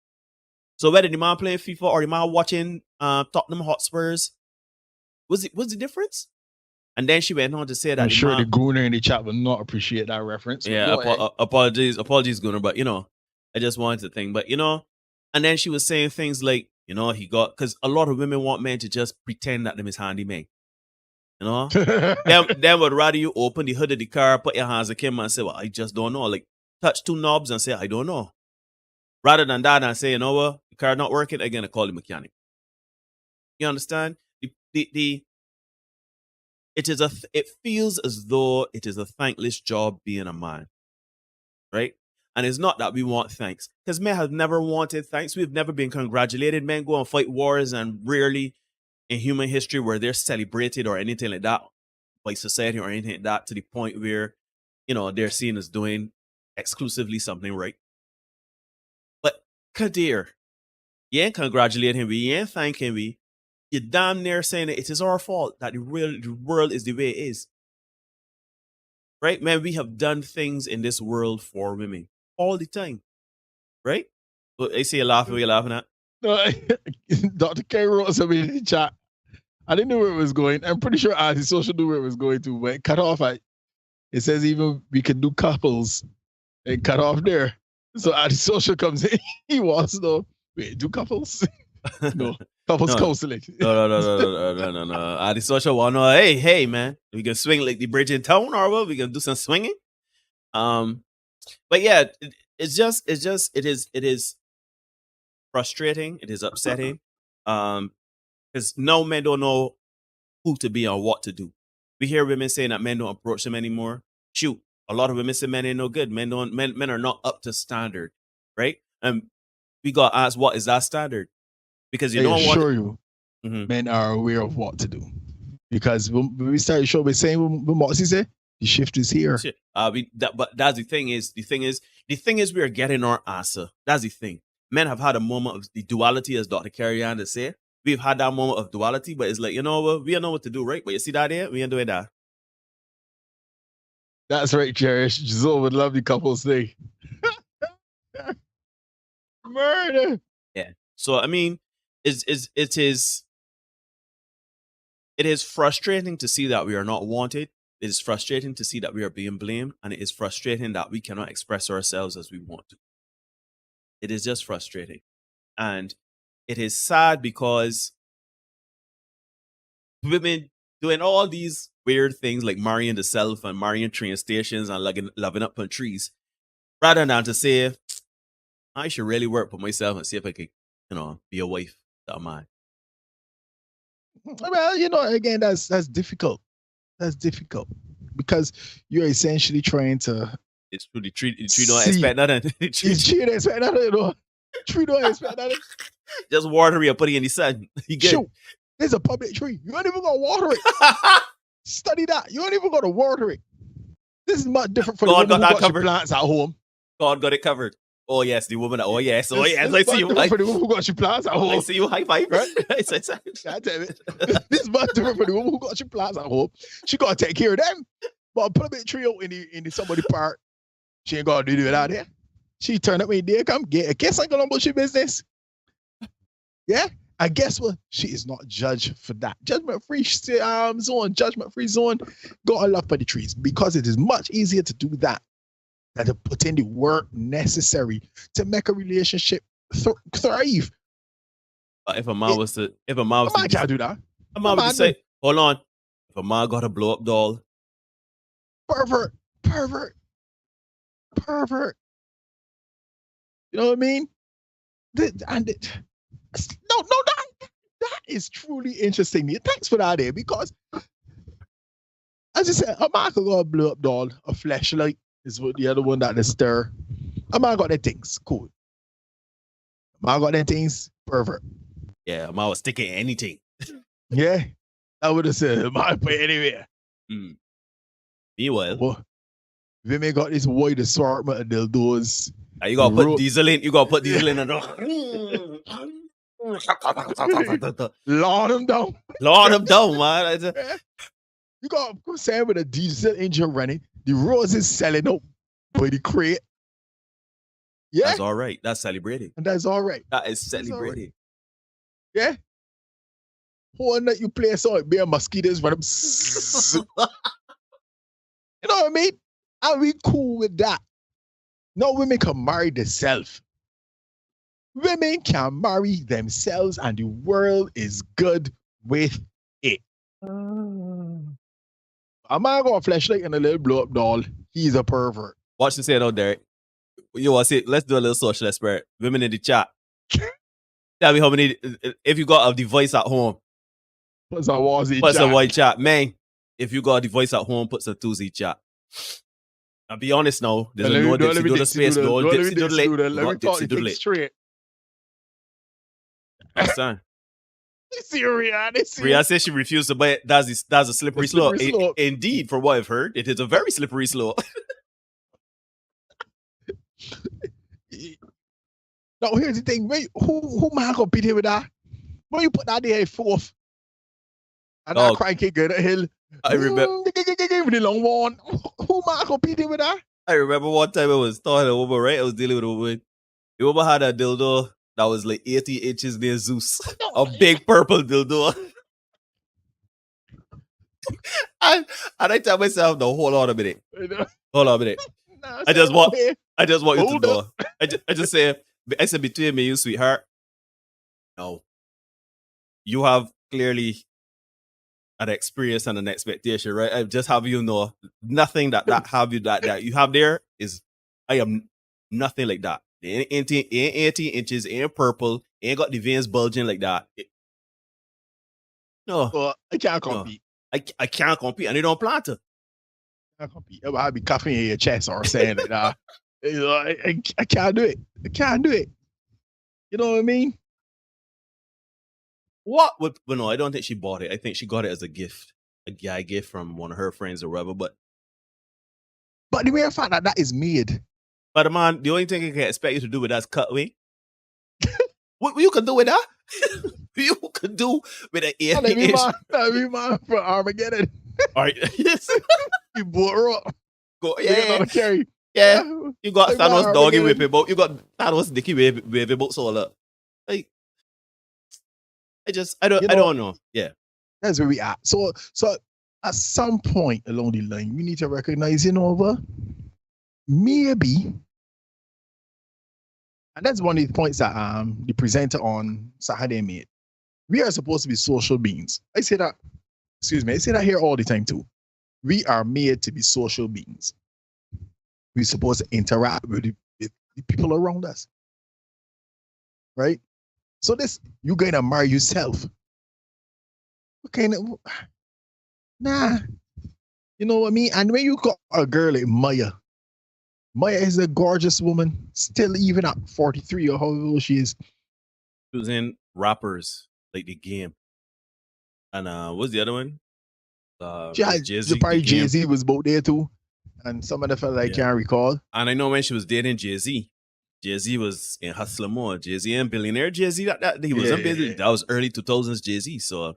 So whether the man playing FIFA or the man watching Tottenham Hotspurs, what's the difference? And then she went on to say that I'm sure the gooner in the chat will not appreciate that reference. Yeah, apologies, gooner, but, you know, I just wanted to think. But, you know, and then she was saying things like, you know, because a lot of women want men to just pretend that them is handyman. You know? them would rather you open the hood of the car, put your hands in the camera and say, well, I just don't know. Like, touch two knobs and say, I don't know. Rather than that and say, you know what, the car not working, I'm going to call the mechanic. You understand? It feels as though it is a thankless job being a man, right? And it's not that we want thanks, because men have never wanted thanks. We've never been congratulated. Men go and fight wars, and rarely in human history where they're celebrated or anything like that by society or anything like that, to the point where, you know, they're seen as doing exclusively something right. But Kadir, you ain't congratulating me, you ain't thanking me. You're damn near saying that it is our fault that the world is the way it is. Right? Man, we have done things in this world for women all the time. Right? I see you laughing. What are you laughing at? No, Dr. K wrote something in the chat. I didn't know where it was going. I'm pretty sure Antisocial knew where it was going to, but it cut off. It says even we can do couples and cut off there. So Antisocial comes in. He wants to know, wait, do couples? No. Couples counseling. No. Antisocial want to know, hey, man, we can swing like the bridge in town, or what? We can do some swinging. But yeah, it is frustrating. It is upsetting. Because now men don't know who to be or what to do. We hear women saying that men don't approach them anymore. Shoot, a lot of women say men ain't no good. Men are not up to standard, right? And we got asked, what is that standard? Because you don't want. You, men are aware of what to do. Because when we started the show by saying what Moxie said, the shift is here. But that's the thing is we are getting our answer. That's the thing. Men have had a moment of the duality, as Dr. Carrie-Ann to say. We've had that moment of duality, but it's like, you know what, we don't know what to do, right? But you see that here? We ain't doing that. That's right, Cherish. Giselle would love the couples thing. Murder. Yeah. So I mean, it is frustrating to see that we are not wanted. It is frustrating to see that we are being blamed, and it is frustrating that we cannot express ourselves as we want to. It is just frustrating. And it is sad because women doing all these weird things like marrying themselves and marrying train stations and loving up on trees, rather than to say, I should really work for myself and see if I could, you know, be a wife to a man. Well, you know, again, that's difficult. That's difficult because you're essentially trying to. It's true. The tree don't expect nothing. The tree don't expect nothing, you know. Tree don't expect nothing. Just water it and put it in the sun. You get Shoot, there's a public tree. You ain't even gonna water it. Study that. You ain't even gonna water it. This is much different from God the woman who got covered. Plants at home. God got it covered. Oh yes, the woman. Oh yes. I see you. For the woman who got your plants at home. I see you. High five, right? God damn it. This is much different for the woman who got your plants at home. She gotta take care of them. But put a big tree out in the somebody park. She ain't gonna do it out there. She turn up when they come get a kiss and go on about your business. Yeah, I guess what? She is not judged for that. Judgment-free zone, judgment-free zone. Go on love for the trees because it is much easier to do that than to put in the work necessary to make a relationship thrive. If a man was to can't do that. A man would say, hold on, If a man got a blow up doll, pervert. You know what I mean? That is truly interesting. Thanks for that, because as I said, a man could got a blow up doll, a flashlight is what the other one that they stir. A man got their things, cool. A man got their things, pervert. Yeah, a man was sticking anything. Yeah, I would have said a man put anywhere. Meanwhile, well, women got this wide assortment of dildos. You gotta put diesel in. You gotta put diesel in. Lawn them down. Lawn them down, man. You got to say with a diesel engine running, the roses selling up by the crate. Yeah. That's all right. That's celebrating. And that's all right. That is celebrating. Yeah. One that you play so it be a mosquitoes run up. You know what I mean? Are we cool with that? No, women can marry themselves. Women can marry themselves and the world is good with it. A man got a flashlight and a little blow-up doll. He's a pervert. Watch this out, Derek. You want to see? Let's do a little social experiment. Women in the chat. Tell me how many, if you got a device at home. Put some white chat. Man, if you got a device at home, put some twosy chat. I'll be honest now. There's no Dipsy Doodle space. No Dipsy Doodle. Let me talk it straight. Understand? Serious. Ria says she refused to buy it. That's a slippery slope. Indeed, from what I've heard, it is a very slippery slope. Now, here's the thing. Who man gonna beat him with that? When you put that there fourth, and that crying kid go to hill. I remember. With the long one. Who man gonna beat him with that? I remember one time I was talking to a woman, right? I was dealing with a woman. The woman had a dildo that was like 80 inches near Zeus. A big purple dildo. and I tell myself, no, hold on a minute. Hold on a minute. I just want you to know. I just say, I said between me and you, sweetheart. No. You have clearly an experience and an expectation, right? I just have you know, nothing that you have there is, I am nothing like that. It ain't 18 inches, ain't purple, ain't got the veins bulging like that. No. I can't compete. No. I can't compete, and they don't plan to. I can't compete. I'll be coughing in your chest or saying that I can't do it. I can't do it. You know what I mean? What? Well, no, I don't think she bought it. I think she got it as a gift. A guy gift from one of her friends or whatever. But the mere fact that is made. But man, the only thing I can expect you to do with that is cut away. What you can do with that? You can do with an 80 inch. That'd be mine for Armageddon. All right. Yes. You bought her up. Go, yeah. Carry. Yeah. You got Thanos doggy whipping boat. You got Thanos dicky waving boats all up. Like, I don't know. Yeah. That's where we at. So at some point along the line, we need to recognize, maybe, and that's one of the points that the presenter on Saturday made. We are supposed to be social beings. I say that here all the time too. We are made to be social beings. We're supposed to interact with the people around us. Right? So you're going to marry yourself. What kind of... Nah. You know what I mean? And when you got a girl like Maya is a gorgeous woman, still even at 43 or how old she is. She was in Rappers, like the game. And what's the other one? Jay-Z was both there too. And some of the fellas I can't recall. And I know when she was dating Jay-Z. Jay-Z was in Hustler More. Jay-Z and Billionaire Jay-Z. That he was busy. That was early 2000s Jay-Z. So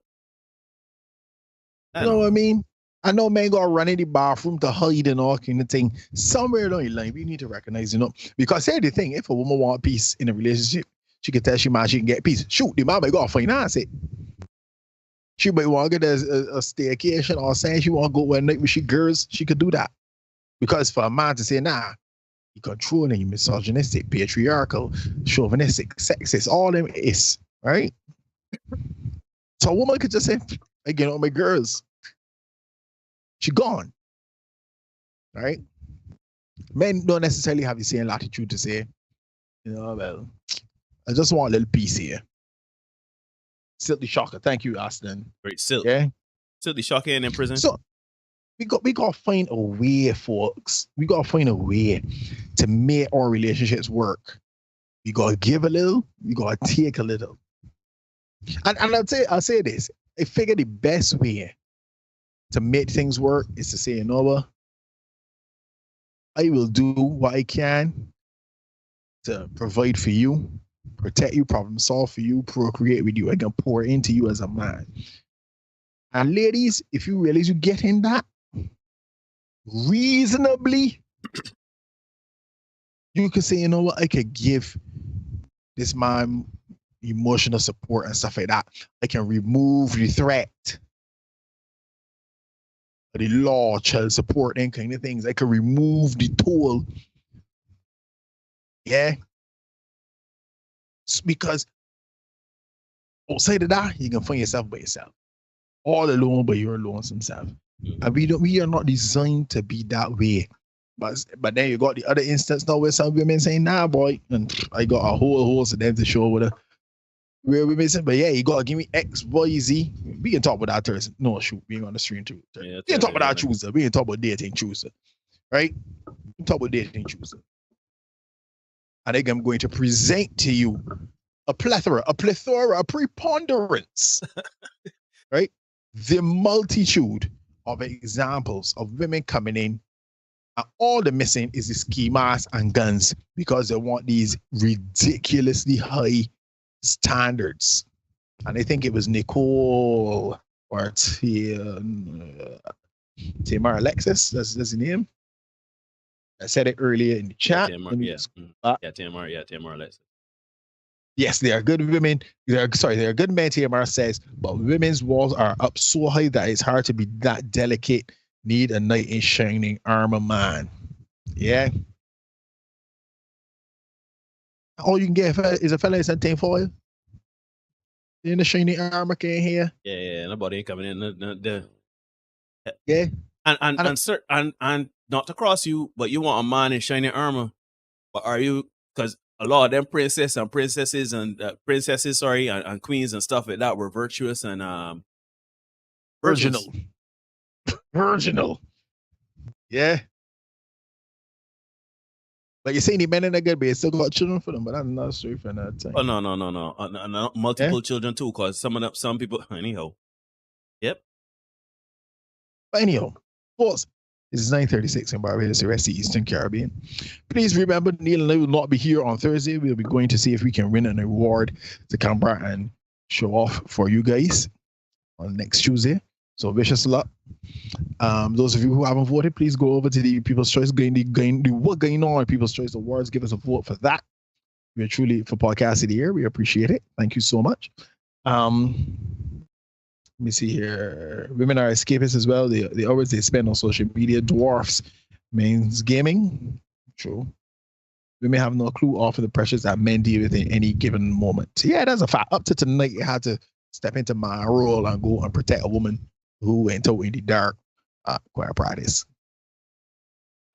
you know what I mean? I know man got to run in the bathroom to hide and all kind of thing. Somewhere along the line, we need to recognize, because here's the thing, if a woman want peace in a relationship, she can tell she can get peace. Shoot, the man might go finance it. She might want to get a staycation or saying she want to go one night with she girls, she could do that. Because for a man to say, nah, you controlling, misogynistic, patriarchal, chauvinistic, sexist, all them is, right? So a woman could just say, again, all my girls, She gone. All right. Men don't necessarily have the same latitude to say, well, I just want a little piece here. Silk the Shocker. Thank you, Austin. Great, Silk. Yeah. Silk the Shocker in prison. So we got to find a way, folks. We got to find a way to make our relationships work. We got to give a little. We got to take a little. And I'll say this. I figure the best way to make things work is to say, what? I will do what I can to provide for you, protect you, problem solve for you, procreate with you. I can pour into you as a man. And ladies, if you realize you get in that reasonably, you can say, what? I could give this man emotional support and stuff like that. I can remove the threat, the law, child support, and kind of things. I can remove the toll. Yeah. It's because outside of that, you can find yourself by yourself. All alone by your lonesome self. And we are not designed to be that way. But then you got the other instance now where some women saying, nah, boy, and I got a whole host of them to show with her. Where women say, but yeah, you gotta give me X, Y, Z. We can talk about that Thursday. No, shoot, we ain't on the stream too. We can talk about that Tuesday. We can talk about dating Tuesday. Right? We can talk about dating Tuesday. And I'm going to present to you a plethora, a preponderance, right? The multitude of examples of women coming in, and all the missing is the ski masks and guns because they want these ridiculously high standards. And I think it was Nicole or Tamar Alexis, that's his name. I said it earlier in the chat. Tamar Alexis. Yes, they are good women. They are good men, Tamar says, but women's walls are up so high that it's hard to be that delicate. Need a knight in shining armor, man. Yeah. All you can get is a fella in tinfoil. In the shining armor, can't hear. Yeah, nobody ain't coming in. Yeah. And not to cross you, but you want a man in shining armor. But are you? Because a lot of them princesses and queens and stuff like that were virtuous and virginal. Yeah. Like you saying the men in a good, but you still got children for them, but that's not straight for that time. Oh no. Multiple children too, because some people anyhow. Yep. But anyhow, folks, this is 9:36 in Barbados, the rest of the Eastern Caribbean. Please remember, Neil and I will not be here on Thursday. We'll be going to see if we can win an award to come back and show off for you guys on next Tuesday. So wish us luck. Those of you who haven't voted, please go over to the People's Choice what going on People's Choice Awards. Give us a vote for that. We are truly for Podcast of the Year. We appreciate it. Thank you so much. Let me see here. Women are escapists as well. The hours they spend on social media dwarfs men's gaming. True. Women have no clue of the pressures that men deal with in any given moment. Yeah, that's a fact. Up to tonight, I had to step into my role and go and protect a woman who went out in the dark. Quite proud of this.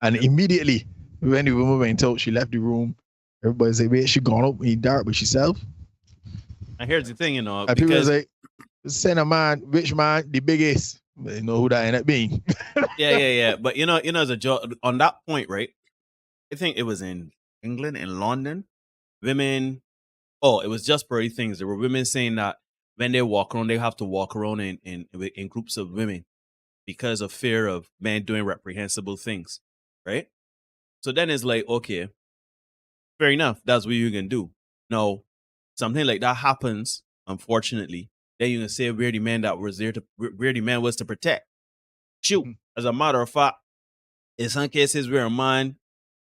And immediately, when the woman went out, she left the room. Everybody said, wait, she gone out in the dark by herself. And here's the thing, and people say, send a man, rich man, the biggest. But you know who that ended up being. yeah. But you know, as a joke, on that point, right? I think it was in England, in London, women. Oh, it was just pretty things. There were women saying that when they walk around, they have to walk around in groups of women because of fear of men doing reprehensible things, right? So then it's like, okay, fair enough. That's what you can do. Now, something like that happens, unfortunately. Then you can say where the man was to protect. Shoot, as a matter of fact, in some cases where a man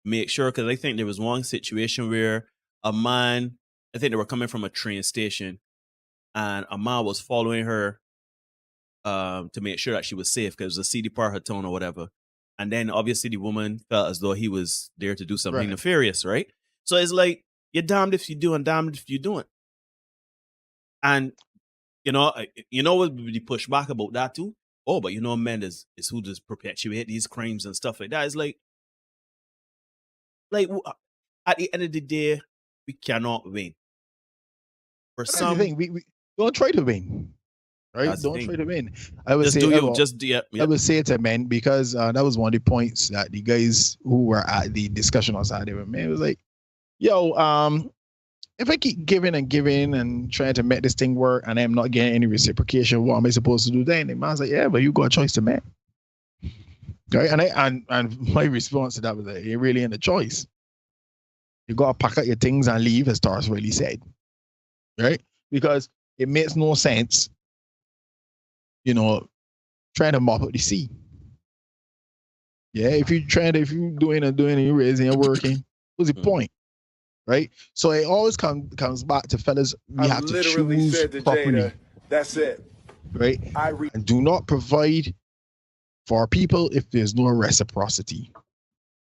make sure, because I think there was one situation where a man, I think they were coming from a train station, and a man was following her to make sure that she was safe because it was a seedy part of her town or whatever. And then obviously the woman felt as though he was there to do something nefarious, right? So it's like, you're damned if you do and damned if you don't. And you know what would be pushed back about that too? oh, but men is who just perpetuate these crimes and stuff like that. It's like at the end of the day, we cannot win. For That's some, the thing. We don't try to win. Right? Don't try to win. I would say I would say to men, because that was one of the points that the guys who were at the discussion outside there, man, it was like, yo, if I keep giving and trying to make this thing work and I'm not getting any reciprocation, what am I supposed to do then? And the man's like, yeah, but you got a choice to make. Right? And my response to that was like, it really ain't a choice. You gotta pack up your things and leave, as Taurus really said. Right? Because it makes no sense, trying to mop up the sea. Yeah, if you're doing and you're raising and working, what's the point? Right? So it always comes back to fellas, we have to choose properly. Jada, that's it. Right? And do not provide for people if there's no reciprocity.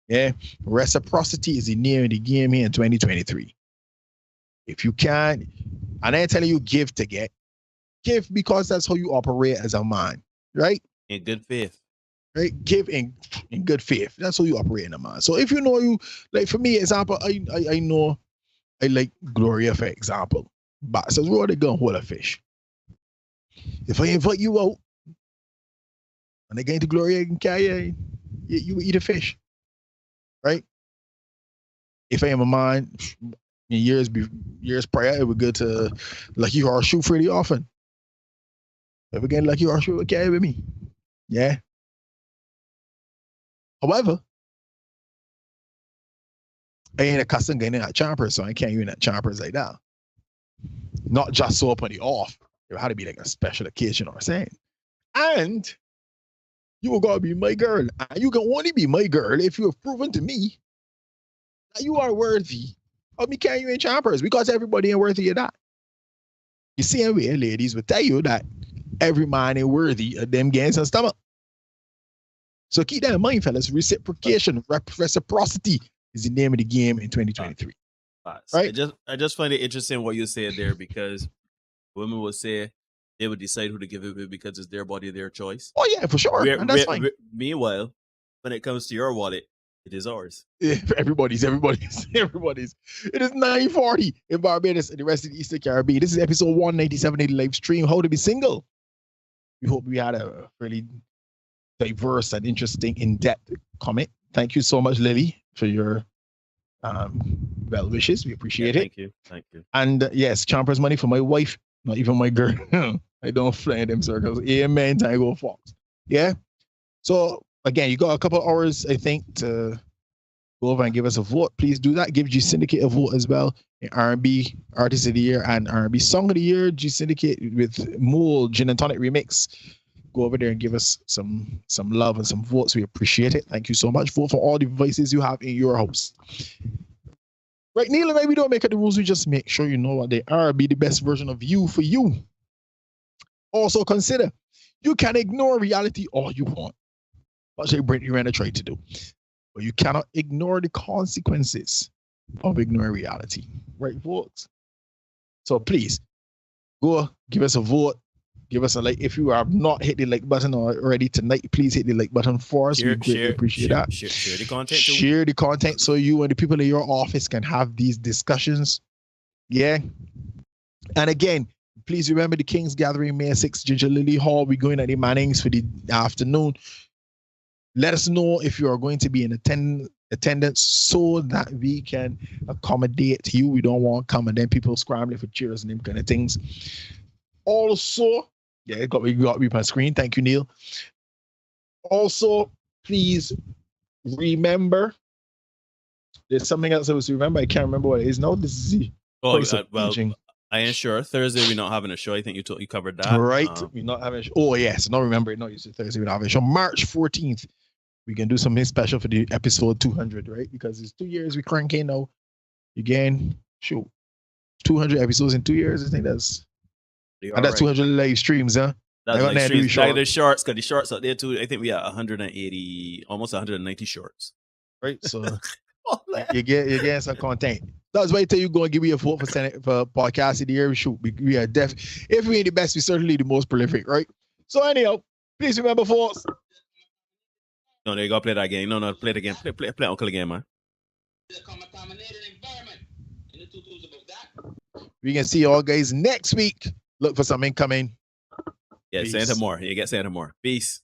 Yeah, reciprocity is the name of the game here in 2023. If you can't, and I ain't telling you give to get, give because that's how you operate as a man, right? In good faith. Right? Give in good faith. That's how you operate in a man. So if like for me, example, I know I like Gloria, for example. But says, "Roll the gun, hold a fish." If I invite you out, and I get into Gloria and carry you eat a fish. Right? If I am a man, in years prior, it would go to Lucky Horseshoe pretty often. If again Lucky Horseshoe would carry with me. Yeah. However, I ain't accustomed getting in that chompers, so I can't use that chompers like that. Not just so up on the off. It had to be like a special occasion or something. And you gotta be my girl. And you can only be my girl if you have proven to me that you are worthy of me carrying you in chompers, because everybody ain't worthy of that. You see, ladies will tell you that every man ain't worthy of them getting some stomach. So keep that in mind, fellas. Reciprocation, reciprocity is the name of the game in 2023. Right? I just find it interesting what you said there, because women will say they would decide who to give it with because it's their body, their choice. Oh yeah, for sure. And that's fine. Meanwhile, when it comes to your wallet, it is ours. Yeah, everybody's. It is 9:40 in Barbados and the rest of the Eastern Caribbean. This is episode 197 of the live stream, How to Be Single. We hope we had a really diverse and interesting, in-depth comment. Thank you so much, Lily, for your well wishes. We appreciate it. Thank you. And yes, chompers money for my wife, not even my girl. I don't fly in them circles. Amen. Tango Fox. Yeah. So again, you got a couple hours, I think, to go over and give us a vote. Please do that. Give G-Syndicate a vote as well in R&B Artist of the Year and R&B Song of the Year. G-Syndicate with Mole Gin and Tonic Remix. Go over there and give us some love and some votes. We appreciate it. Thank you so much. Vote for all the voices you have in your house. Right, Neil and I, we don't make up the rules. We just make sure you know what they are. Be the best version of you for you. Also consider, you can ignore reality all you want. That's what Brittany Renner tried to do. But you cannot ignore the consequences of ignoring reality. Right, folks? So please, go give us a vote. Give us a like. If you have not hit the like button already tonight, please hit the like button for us. We greatly appreciate that. Share the content. Share the content so you and the people in your office can have these discussions. Yeah. And again, please remember the King's Gathering, May 6th, Ginger Lily Hall. We're going at the Mannings for the afternoon. Let us know if you are going to be in attendance so that we can accommodate you. We don't want to come and then people scrambling for chairs and them kind of things. Also, yeah, we got me on screen. Thank you, Neil. Also, please remember, there's something else I was to remember. I can't remember what it is now. This is the I am sure Thursday we're not having a show. I think you covered that. Right, we're not having a show. Oh yes, no, remember it. No, you said Thursday we're not having a show. March 14th, we can do something special for the episode 200, right? Because it's 2 years we cranking now. Again, shoot, 200 episodes in 2 years. I think that's. And that's 200 live streams, huh? That's like streams. Like the shorts, got the shorts out there too. I think we have 180, almost 190 shorts. Right, so you get some content. That's why I tell you go and give me a vote for podcast of the year. Shoot, we are if we ain't the best, we certainly the most prolific, right? So anyhow, Please remember, folks. No, you gotta play that game. No, play it again. Play Uncle again, man. We can see y'all guys next week. Look for something coming. Yeah, Peace. Santa more. You get Santa more. Peace.